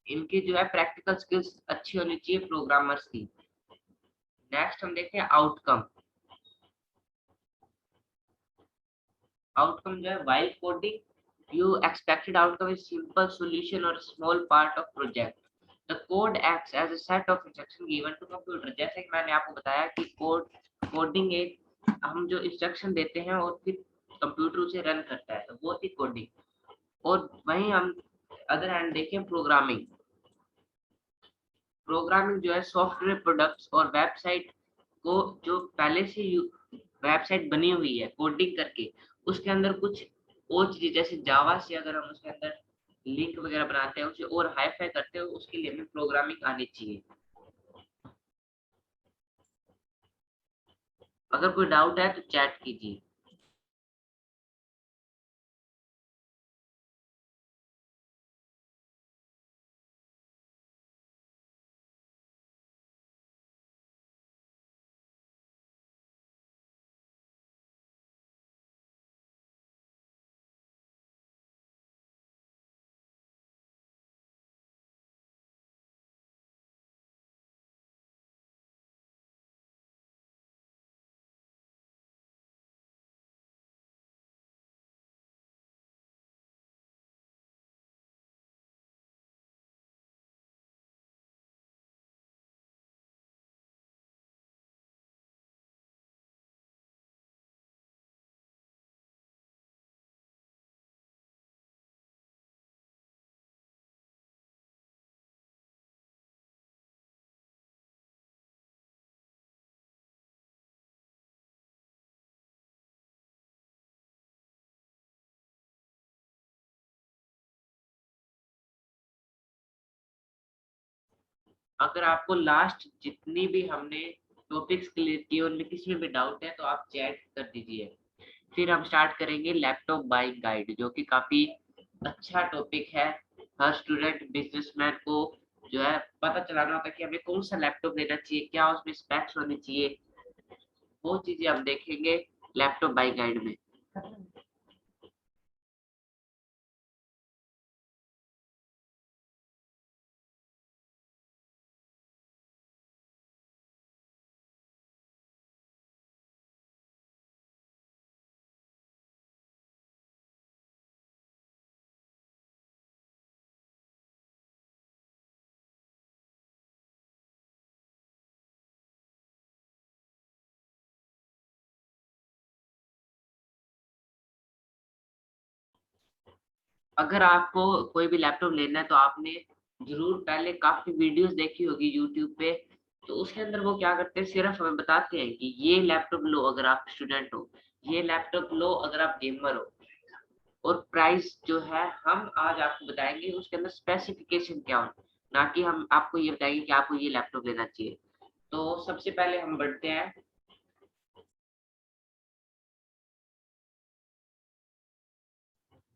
इनके जो है प्रैक्टिकल स्किल्स अच्छी होनी चाहिए प्रोग्रामर्स की। नेक्स्ट हम देखते हैं आउटकम। आउटकम जो है while coding you expected outcome is simple solution और small part of project. The code acts as a set of instruction given to computer. जैसे कि मैंने आपको बताया कि कोडिंग एक हम जो इंस्ट्रक्शन देते हैं और फिर कंप्यूटर उसे रन करता है, तो वो थी कोडिंग। और वहीं हम अदर हैंड देखें प्रोग्रामिंग। प्रोग्रामिंग जो है सॉफ्टवेयर प्रोडक्ट्स और वेबसाइट को, जो पहले से वेबसाइट बनी हुई है कोडिंग करके, उसके अंदर कुछ और चीजें जैसे जावा से अगर हम उसके अंदर लिंक वगैरह बनाते हैं, उसे और हाई फाई करते हैं, उसके लिए हमें प्रोग्रामिंग आनी चाहिए। अगर कोई डाउट है तो चैट कीजिए। अगर आपको लास्ट जितनी भी हमने टॉपिक्स क्लियर किए उनमें किसी में भी डाउट है तो आप चैट कर दीजिए। फिर हम स्टार्ट करेंगे लैपटॉप बाइंग गाइड, जो कि काफी अच्छा टॉपिक है। हर स्टूडेंट बिजनेसमैन को जो है पता चलाना होता है कि हमें कौन सा लैपटॉप लेना चाहिए, क्या उसमें स्पेक्स होने चाहिए, वो चीजें हम देखेंगे लैपटॉप बाइंग गाइड में। अगर आपको कोई भी लैपटॉप लेना है तो आपने जरूर पहले काफी वीडियोस देखी होगी यूट्यूब पे। तो उसके अंदर वो क्या करते हैं, सिर्फ हमें बताते हैं कि ये लैपटॉप लो अगर आप स्टूडेंट हो, ये लैपटॉप लो अगर आप गेमर हो। और प्राइस जो है हम आज आपको बताएंगे उसके अंदर स्पेसिफिकेशन क्या हो, ना कि हम आपको ये बताएंगे कि आपको ये लैपटॉप लेना चाहिए। तो सबसे पहले हम बढ़ते हैं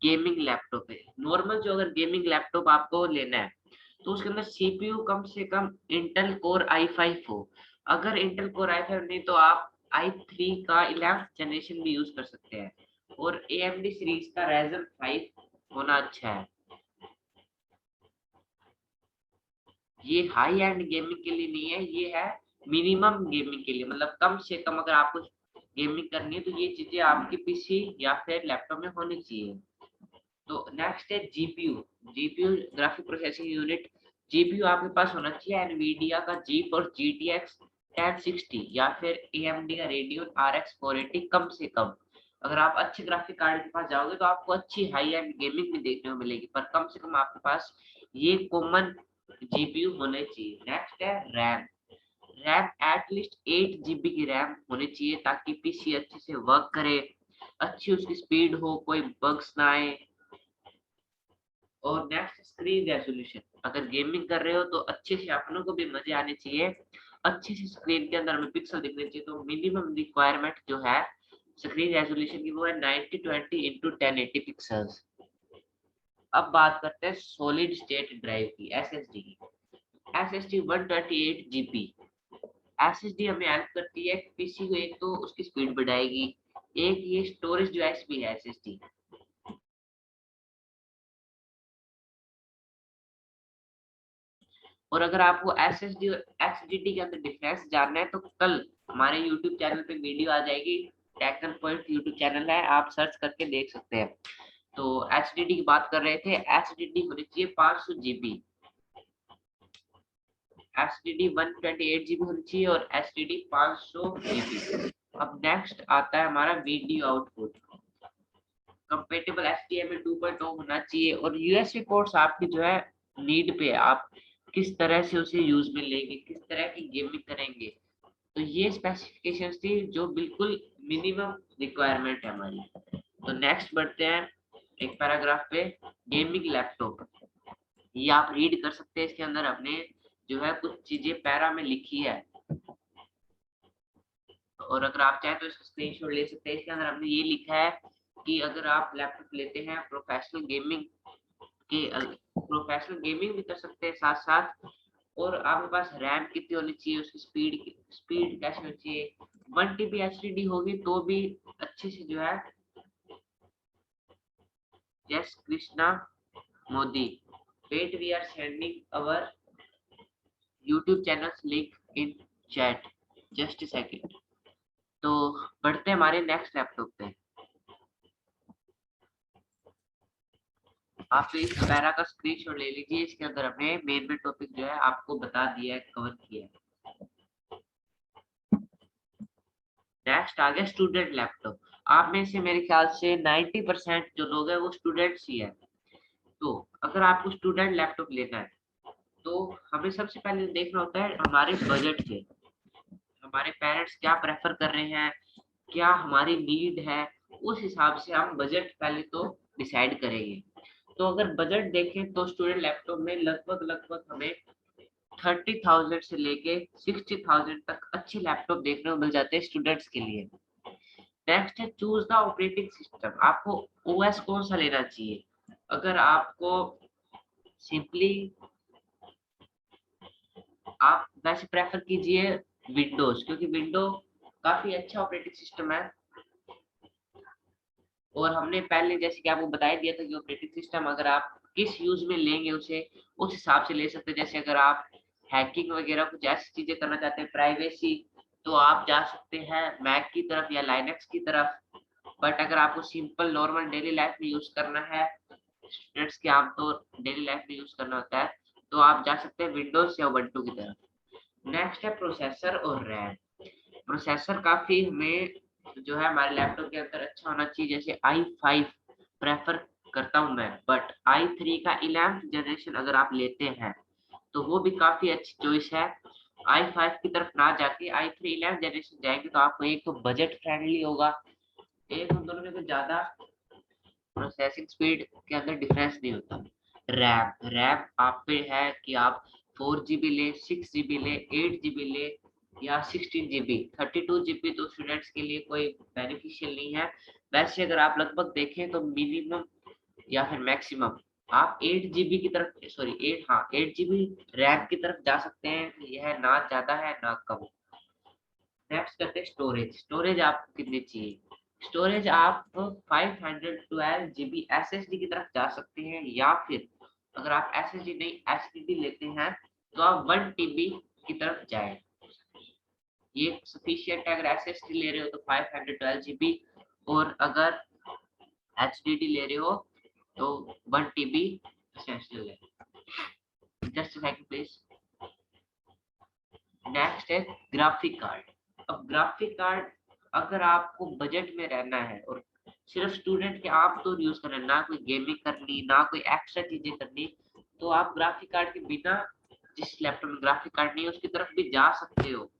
गेमिंग लैपटॉप है। नॉर्मल जो अगर गेमिंग लैपटॉप आपको लेना है तो उसके अंदर सीपीयू कम से कम इंटेल कोर i5 हो। अगर इंटेल कोर i5 नहीं तो आप i3 का 11th जनरेशन भी यूज कर सकते हैं। और AMD सीरीज का Ryzen 5 होना अच्छा है। ये हाई एंड गेमिंग के लिए नहीं है, ये है मिनिमम गेमिंग के लिए, मतलब कम से कम अगर आपको गेमिंग करनी है तो ये चीजें आपके पीसी या फिर लैपटॉप में होनी चाहिए। तो नेक्स्ट है GPU graphic processing unit. GPU आपके पास होना चाहिए एनवीडिया का GeForce GTX 1060 या फिर AMD का Radeon RX 480 कम से कम। अगर आप अच्छे ग्राफिक कार्ड के पास जाओगे तो आपको अच्छी हाई एंड गेमिंग भी देखने को मिलेगी, पर कम से कम आपके पास ये कॉमन जीपीयू होने चाहिए। नेक्स्ट है रैम एटलीस्ट 8 GB की रैम होनी चाहिए ताकि पीसी अच्छे से वर्क करे, अच्छी उसकी स्पीड हो, कोई बग्स ना आए। और नेक्स्ट स्क्रीन रेजोल्यूशन, अगर गेमिंग कर रहे हो तो अच्छे से अपनों को भी मजे आने चाहिए, अच्छे से स्क्रीन के अंदर हमें पिक्सल दिखने चाहिए। तो मिनिमम रिक्वायरमेंट जो है स्क्रीन रेजोल्यूशन की वो है 9020x1080 पिक्सल्स। अब बात करते हैं सॉलिड स्टेट ड्राइव की, एसएसडी की। एसएसडी 128 GB एसएसडी हमें हेल्प करती है पीसी को, एक तो उसकी स्पीड बढ़ाएगी, एक ये स्टोरेज डिवाइस भी है एसएसडी। और अगर आपको एसएसडी और एचडीडी के अंदर डिफरेंस जानना है तो कल हमारे यूट्यूब चैनल पे वीडियो आ जाएगी, टेक्न पॉइंट यूट्यूब चैनल है, आप सर्च करके देख सकते हैं। तो एचडीडी की बात कर रहे थे, एचडीडी होनी चाहिए 500 GB, एचडीडी 128 GB होनी चाहिए और एचडीडी 500 GB। अब नेक्स्ट आता है हमारा वीडियो आउटपुट, कंपेटेबल HDMI 2.0 होना चाहिए और यूएसबी पोर्ट्स आपकी जो है नीड पे है, आप किस तरह से उसे यूज में लेंगे, किस तरह की गेमिंग करेंगे। तो ये स्पेसिफिकेशंस थी जो बिल्कुल मिनिमम रिक्वायरमेंट है हमारी। तो नेक्स्ट बढ़ते हैं एक पैराग्राफ पे, गेमिंग लैपटॉप। ये आप रीड कर सकते हैं, इसके अंदर हमने जो है कुछ चीजें पैरा में लिखी है और अगर आप चाहें तो इसका स्क्रीनशॉट ले सकते हैं। इसके अंदर हमने ये लिखा है कि अगर आप लैपटॉप लेते हैं प्रोफेशनल गेमिंग भी कर सकते हैं साथ साथ, और आपके पास रैम कितनी होनी चाहिए, उसकी स्पीड कैसे होनी चाहिए, 1 TB एचडीडी होगी तो भी अच्छे से जो है। Yes Krishna Modi, wait we are sending our YouTube channels link in chat, just a second. तो बढ़ते हैं हमारे नेक्स्ट लैपटॉप पे। आप इस पैरा का स्क्रीनशॉट ले लीजिए, इसके अंदर हमने मेन टॉपिक जो है आपको बता दिया है, कवर किया है। नेक्स्ट आ गया स्टूडेंट लैपटॉप। आप में से मेरे ख्याल से 90% जो लोग हैं वो स्टूडेंट्स ही है। तो अगर आपको स्टूडेंट लैपटॉप लेना है तो हमें सबसे पहले देखना होता है हमारे बजट से, हमारे पेरेंट्स क्या प्रेफर कर रहे हैं, क्या हमारी नीड है, उस हिसाब से हम बजट पहले तो डिसाइड करेंगे। तो अगर बजट देखें तो स्टूडेंट लैपटॉप में लगभग हमें 30,000 से लेके 60,000 तक अच्छे लैपटॉप देखने को मिल जाते हैं स्टूडेंट्स के लिए। नेक्स्ट है चूज द ऑपरेटिंग सिस्टम, आपको ओएस कौन सा लेना चाहिए। अगर आपको सिंपली आप वैसे प्रेफर कीजिए विंडोज, क्योंकि विंडो काफी अच्छा ऑपरेटिंग सिस्टम है और हमने पहले जैसे कि आपको बता दिया था कि ऑपरेटिंग सिस्टम अगर आप किस यूज में लेंगे उसे उस हिसाब से ले सकते हैं। जैसे अगर आप हैकिंग वगैरह कुछ ऐसी चीजें करना चाहते हैं, प्राइवेसी, तो आप जा सकते हैं मैक की तरफ या लाइनक्स की तरफ। बट अगर आपको सिंपल नॉर्मल डेली लाइफ में यूज करना है, स्टूडेंट्स के आमतौर डेली लाइफ में यूज करना होता है, तो आप जा सकते हैं विंडोज या उबंटू की तरफ। नेक्स्ट है प्रोसेसर और रैम। प्रोसेसर काफी हमें जो है हमारे लैपटॉप के अंदर अच्छा होना चाहिए, जैसे i5 प्रेफर करता हूं मैं, बट i3 का 11th जनरेशन अगर आप लेते हैं तो वो भी काफी अच्छी चॉइस है। i5 की तरफ ना जाके i3 11th जनरेशन जाएंगे तो आपको एक तो बजट फ्रेंडली होगा, एक उन दोनों में कुछ ज्यादा प्रोसेसिंग स्पीड के अंदर डिफरेंस नहीं होता। रैम आप पे है कि आप 4 GB ले, 6 GB ले, 8 GB ले या 16 GB। 32 GB तो स्टूडेंट्स के लिए कोई बेनिफिशियल नहीं है। वैसे अगर आप लगभग देखें तो मिनिमम या फिर मैक्सिमम आप 8 GB की तरफ, सॉरी 8 GB रैम की तरफ जा सकते हैं, यह ना ज्यादा है ना कम। नेक्स्ट करते हैं स्टोरेज। स्टोरेज आपको कितनी चाहिए, स्टोरेज आप 512 GB SSD की तरफ जा सकते हैं, या फिर अगर आप SSD नहीं HDD लेते हैं तो आप 1 TB की तरफ जाएं। ये सफिशिएंट है। अगर SSD ले रहे हो तो 512 GB, और अगर HDD ले रहे हो तो 1 TB एसेंशियल है। Just second please. नेक्स्ट है ग्राफिक कार्ड। अब ग्राफिक कार्ड अगर आपको बजट में रहना है और सिर्फ स्टूडेंट के आप तो यूज करना, ना कोई गेमिंग करनी, ना कोई एक्स्ट्रा चीजें करनी, तो आप ग्राफिक कार्ड के बिना, जिस लैपटॉप में ग्राफिक कार्ड नहीं है उसकी तरफ भी जा सकते हो।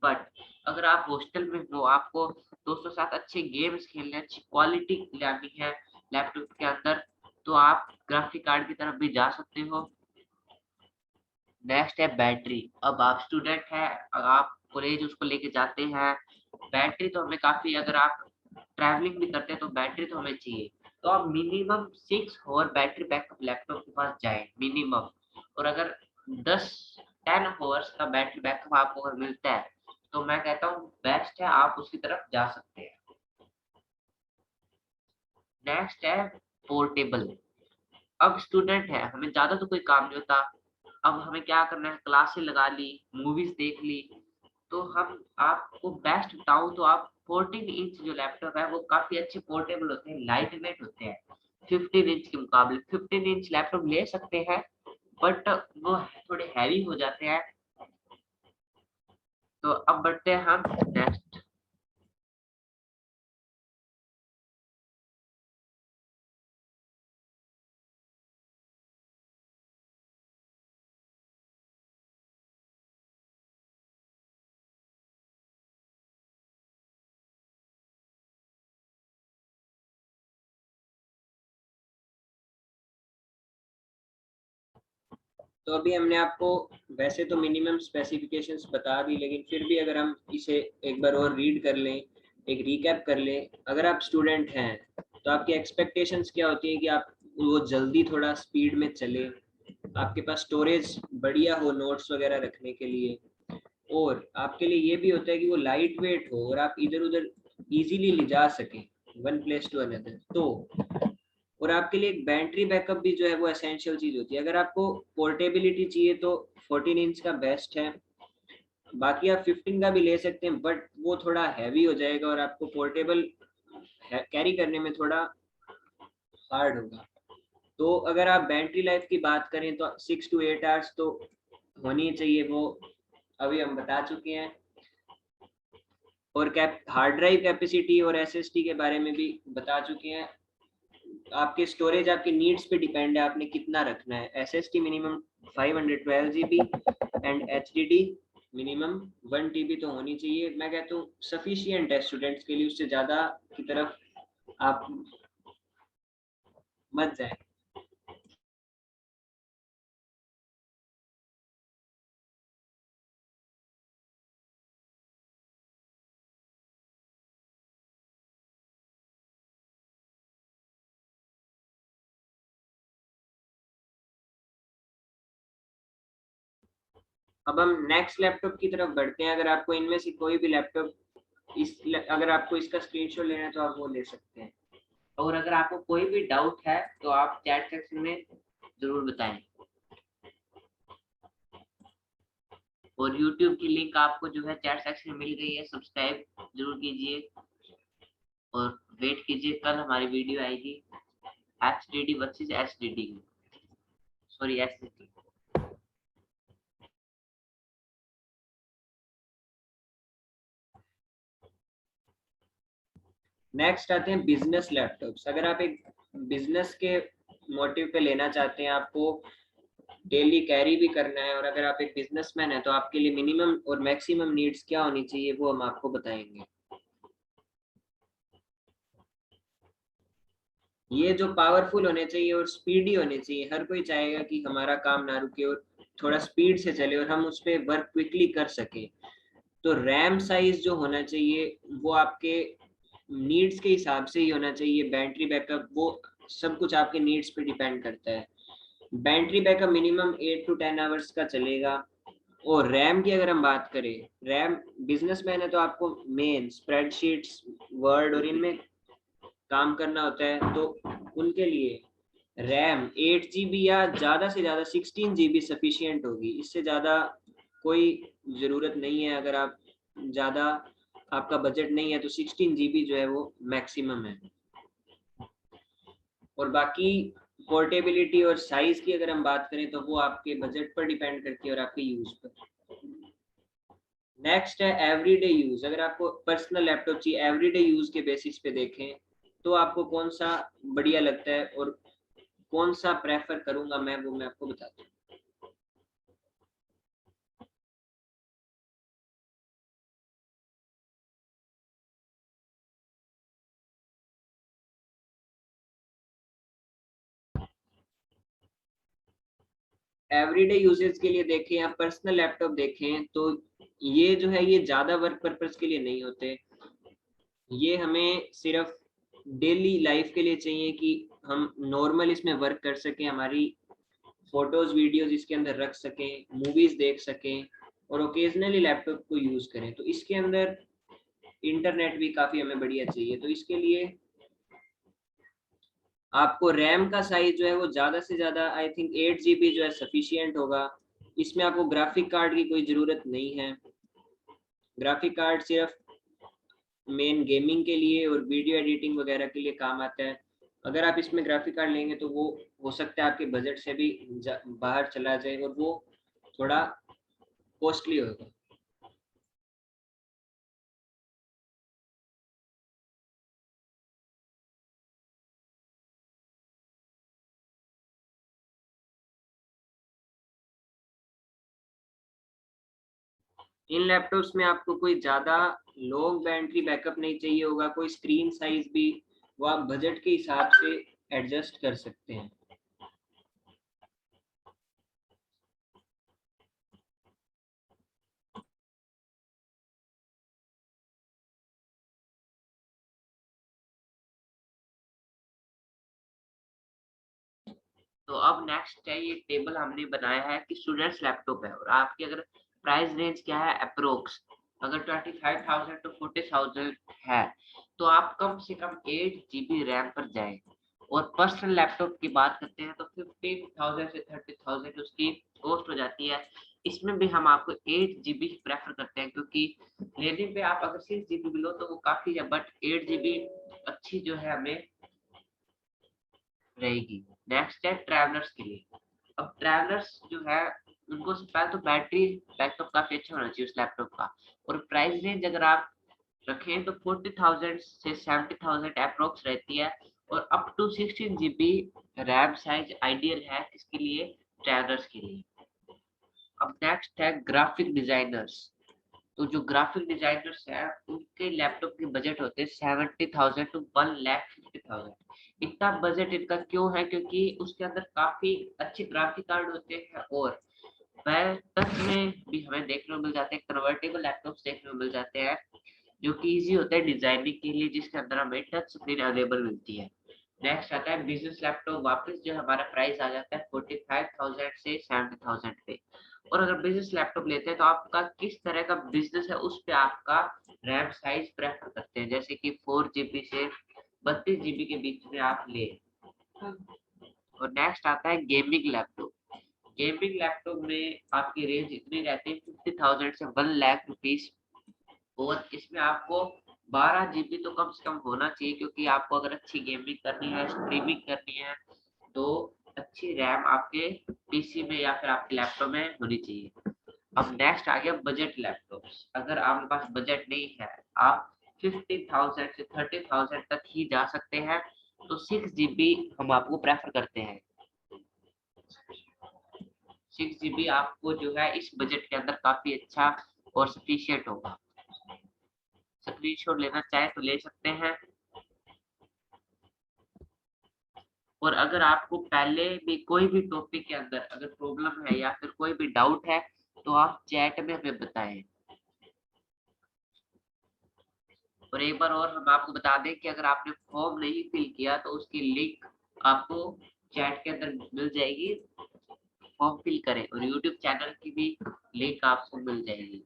बट अगर आप हॉस्टल में हो, आपको दोस्तों के साथ अच्छे गेम्स खेलने, अच्छी क्वालिटी लानी है लैपटॉप के अंदर, तो आप ग्राफिक कार्ड की तरफ भी जा सकते हो। नेक्स्ट है बैटरी। अब आप स्टूडेंट हैं, अगर आप कॉलेज उसको लेके जाते हैं, बैटरी तो हमें काफी, अगर आप ट्रैवलिंग भी करते हैं तो बैटरी तो हमें चाहिए, तो आप minimum 6 our battery backup laptop के पास जाए मिनिमम। और अगर 10 आवर्स का बैटरी बैकअप आपको अगर मिलता है तो मैं कहता हूँ बेस्ट है, आप उसकी तरफ जा सकते हैं। नेक्स्ट है पोर्टेबल। अब स्टूडेंट है, हमें ज्यादा तो कोई काम नहीं होता, अब हमें क्या करना है, क्लासेस लगा ली, मूवीज देख ली, तो हम आपको बेस्ट बताऊं तो आप 14 इंच जो लैपटॉप है वो काफी अच्छे पोर्टेबल होते हैं, लाइट वेट होते हैं 15 इंच के मुकाबले। 15 इंच लैपटॉप ले सकते हैं बट वो थोड़े हैवी हो जाते हैं। तो अब बढ़ते हैं हम नेक्स्ट। तो अभी हमने आपको वैसे तो मिनिमम स्पेसिफिकेशंस बता दी, लेकिन फिर भी अगर हम इसे एक बार और रीड कर लें, एक रिकैप कर लें। अगर आप स्टूडेंट हैं तो आपकी एक्सपेक्टेशंस क्या होती है कि आप वो जल्दी थोड़ा स्पीड में चले, आपके पास स्टोरेज बढ़िया हो नोट्स वगैरह रखने के लिए, और आपके लिए ये भी होता है कि वो लाइट वेट हो और आप इधर उधर इजीली ले जा सकें वन प्लेस टू अनदर। तो और आपके लिए एक बैटरी बैकअप भी जो है वो एसेंशियल चीज होती है। अगर आपको पोर्टेबिलिटी चाहिए तो 14 इंच का बेस्ट है, बाकी आप 15 का भी ले सकते हैं, बट वो थोड़ा हैवी हो जाएगा और आपको पोर्टेबल कैरी करने में थोड़ा हार्ड होगा। तो अगर आप बैटरी लाइफ की बात करें तो 6 to 8 आवर्स तो होनी चाहिए, वो अभी हम बता चुके हैं। और हार्ड ड्राइव कैपेसिटी और एसएसडी के बारे में भी बता चुके हैं। आपके स्टोरेज आपके नीड्स पे डिपेंड है, आपने कितना रखना है। SSD minimum 512 GB and HDD minimum 1 TB तो होनी चाहिए। मैं कहता हूँ सफिशिएंट है स्टूडेंट्स के लिए, उससे ज़्यादा की तरफ आप मत जाए। अब हम नेक्स्ट लैपटॉप की तरफ बढ़ते हैं। अगर आपको इनमें से कोई भी लैपटॉप अगर आपको इसका स्क्रीनशॉट लेना है तो आप वो ले सकते हैं। और अगर आपको कोई भी डाउट है तो आप चैट सेक्शन में जरूर बताएं। और YouTube की लिंक आपको जो है चैट सेक्शन में मिल गई है, सब्सक्राइब जरूर कीजिए और वेट कीजिए, कल हमारी वीडियो आएगी HDD versus SSD, sorry SSD। Next आते हैं बिजनेस लैपटॉप्स। अगर आप एक बिजनेस के मोटिव पे लेना चाहते हैं, आपको डेली कैरी भी करना है, और अगर आप एक बिजनेसमैन है तो आपके लिए मिनिमम और मैक्सिमम नीड्स क्या होनी चाहिए वो हम आपको बताएंगे। ये जो पावरफुल होने चाहिए और स्पीडी होने चाहिए। हर कोई चाहेगा कि हमारा काम ना रुके और थोड़ा स्पीड से चले और हम उस पर वर्क क्विकली कर सके। तो रैम साइज जो होना चाहिए वो आपके नीड्स के हिसाब से ही होना चाहिए। बैटरी बैकअप वो सब कुछ आपके नीड्स पे डिपेंड करता है। Battery backup minimum 8 to 10 hours का चलेगा। और रैम की अगर हम बात करें, रैम बिजनेसमैन है तो आपको मेन स्प्रेडशीट्स वर्ड और इनमें काम करना होता है, तो उनके लिए रैम 8 GB या ज़्यादा से ज़्यादा 16 GB सफिशिएंट होगी। इससे ज़्यादा कोई ज़रूरत नहीं है। अगर आप ज़्यादा आपका बजट नहीं है तो 16 GB जो है वो मैक्सिमम है। और बाकी पोर्टेबिलिटी और साइज की अगर हम बात करें तो वो आपके बजट पर डिपेंड करती है और आपके यूज पर। नेक्स्ट है एवरीडे यूज। अगर आपको पर्सनल लैपटॉप चाहिए एवरीडे यूज के बेसिस पे देखें तो आपको कौन सा बढ़िया लगता है और कौन सा प्रेफर करूंगा मैं, वो मैं आपको बताता हूँ। एवरीडे यूजेस के लिए देखें या पर्सनल लैपटॉप देखें तो ये जो है ये ज़्यादा वर्क पर्पस के लिए नहीं होते। ये हमें सिर्फ डेली लाइफ के लिए चाहिए कि हम नॉर्मल इसमें वर्क कर सकें, हमारी फोटोज वीडियोज इसके अंदर रख सकें, मूवीज देख सकें और ओकेजनली लैपटॉप को यूज़ करें। तो इसके अंदर इंटरनेट भी काफ़ी हमें बढ़िया चाहिए। तो इसके लिए आपको रैम का साइज जो है वो ज़्यादा से ज़्यादा आई थिंक 8 GB जो है सफिशिएंट होगा। इसमें आपको ग्राफिक कार्ड की कोई ज़रूरत नहीं है। ग्राफिक कार्ड सिर्फ मेन गेमिंग के लिए और वीडियो एडिटिंग वगैरह के लिए काम आता है। अगर आप इसमें ग्राफिक कार्ड लेंगे तो वो हो सकता है आपके बजट से भी बाहर चला जाए और वो थोड़ा कॉस्टली होगा। इन लैपटॉप्स में आपको कोई ज़्यादा लॉन्ग बैटरी बैकअप नहीं चाहिए होगा, कोई स्क्रीन साइज भी वो आप बजट के हिसाब से एडजस्ट कर सकते हैं। तो अब नेक्स्ट है, ये टेबल हमने बनाया है कि स्टूडेंट्स लैपटॉप है और आपकी अगर प्राइस रेंज क्या है अप्रोक्स, अगर 25,000 टू 40,000 है तो आप कम से कम 8 GB रैम पर जाएं। और पर्सनल लैपटॉप की बात करते हैं तो 15,000 से 30,000 उसकी कॉस्ट हो जाती है। इसमें भी हम आपको 8 GB प्रेफर करते हैं क्योंकि लेने पे आप अगर 6 GB भी लो तो वो काफी है, बट 8 GB अच्छी जो है हमें रहेगी। नेक्स्ट है ट्रैवलर्स के लिए। अब ट्रैवलर्स जो है उनको पहले तो बैटरी बैकअप काफी अच्छा होना चाहिए उस लैपटॉप का। और प्राइस रेंज अगर आप रखें तो 40,000 से 70,000 अप्रोक्स रहती है और up to 16 GB RAM size ideal है इसके लिए, ट्रैवलर्स के लिए। अब नेक्स्ट है ग्राफिक डिजाइनर्स। तो जो ग्राफिक डिजाइनर्स हैं उनके लैपटॉप के बजट होते हैं 70,000 टू 1,50,000। इतना बजट इनका क्यों है? क्योंकि उसके अंदर काफी अच्छे ग्राफिक कार्ड होते हैं और वह टच में भी हमें देखने को मिल जाते हैं, कन्वर्टेबल लैपटॉप्स देखने को मिल जाते हैं जो कि इजी होते हैं डिजाइनिंग के लिए, जिसके अंदर हमें टच स्क्रीन अवेलेबल मिलती है। नेक्स्ट आता है बिजनेस लैपटॉप। वापस जो हमारा प्राइस आ जाता है 45,000 से 70,000 पे। और अगर बिजनेस लैपटॉप लेते हैं तो आपका किस तरह का बिजनेस है उस पे आपका रैम साइज प्रेफर करते हैं, जैसे कि 4 GB से 32 GB के बीच में आप ले। और नेक्स्ट आता है गेमिंग लैपटॉप। गेमिंग लैपटॉप में आपकी रेंज इतनी रहती है 50,000 से 1,00,000 रुपीज। और इसमें आपको 12 GB तो कम से कम होना चाहिए क्योंकि आपको अगर अच्छी गेमिंग करनी है, स्ट्रीमिंग करनी है तो अच्छी रैम आपके पीसी में या फिर आपके लैपटॉप में होनी चाहिए। अब नेक्स्ट आ गया बजट लैपटॉप्स। अगर आपके पास बजट नहीं है, आप 50,000 से 30,000 तक ही जा सकते हैं तो 6 GB हम आपको प्रेफर करते हैं। 6 GB आपको जो है इस बजट के अंदर काफी अच्छा और सफिशिएंट होगा। स्क्रीनशॉट लेना चाहे तो ले सकते हैं। और अगर आपको पहले भी कोई भी टॉपिक के अंदर अगर प्रॉब्लम है या फिर कोई भी डाउट है तो आप चैट में हमें बताएं। और एक बार और हम आपको बता दें कि अगर आपने फॉर्म नहीं फिल किया तो उसकी लिंक आपको चैट के अंदर मिल जाएगी, फॉर्म फिल करें। और यूट्यूब चैनल की भी लिंक आपको मिल जाएगी।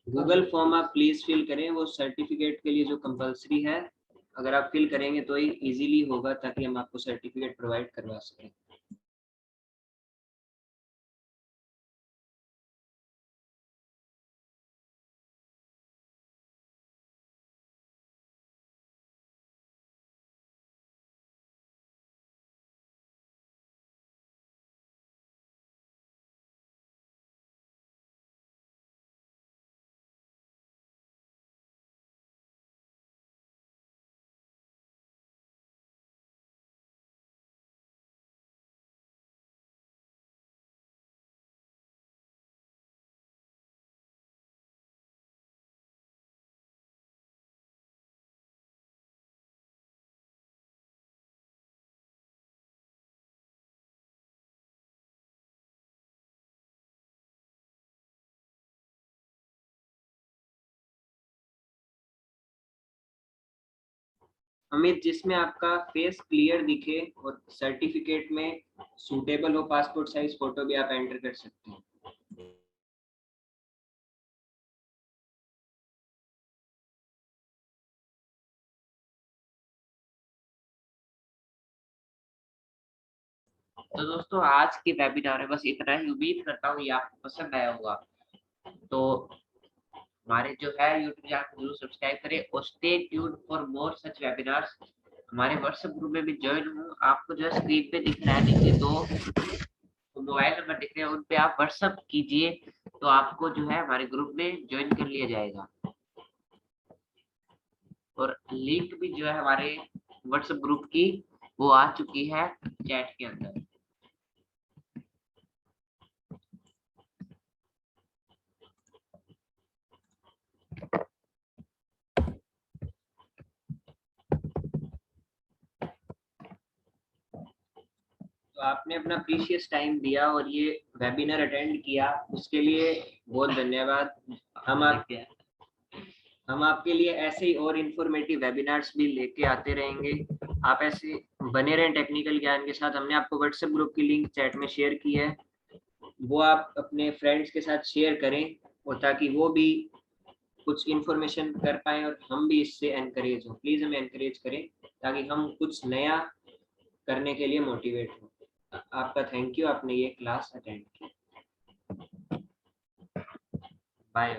गूगल फॉर्म आप प्लीज फिल करें, वो सर्टिफिकेट के लिए जो कंपलसरी है, अगर आप फिल करेंगे तो ही इजीली होगा, ताकि हम आपको सर्टिफिकेट प्रोवाइड करवा सकें। अमित, जिसमें आपका फेस क्लियर दिखे और सर्टिफिकेट में सूटेबल हो पासपोर्ट साइज फोटो भी आप एंटर कर सकते हैं। तो दोस्तों आज के वेबिनार में बस इतना ही। उम्मीद करता हूँ ये आपको पसंद आया होगा। तो हमारे जो है यूट्यूब चैनल को जरूर सब्सक्राइब करें और stay tuned for more such webinars. हमारे व्हाट्सएप ग्रुप में भी ज्वाइन हो। आपको जो है स्क्रीन पे दिख रहा है नीचे दो मोबाइल नंबर दिख रहे हैं, उन पे आप व्हाट्सएप कीजिए तो आपको जो है हमारे ग्रुप में ज्वाइन कर लिया जाएगा। और लिंक भी जो है हमारे व्हाट्सएप ग्रुप की वो आ चुकी है चैट के अंदर। तो आपने अपना प्रीशियस टाइम दिया और ये वेबिनार अटेंड किया, उसके लिए बहुत धन्यवाद। हम आपके लिए ऐसे ही और इंफॉर्मेटिव वेबिनार्स भी लेके आते रहेंगे। आप ऐसे बने रहें टेक्निकल ज्ञान के साथ। हमने आपको व्हाट्सएप ग्रुप की लिंक चैट में शेयर की है, वो आप अपने फ्रेंड्स के साथ शेयर करें, और ताकि वो भी कुछ इंफॉर्मेशन कर पाए और हम भी इससे एनकरेज हो। प्लीज़ हमें एनकरेज करें ताकि हम कुछ नया करने के लिए मोटिवेट हो। आपका थैंक यू, आपने ये क्लास अटेंड की। बाय।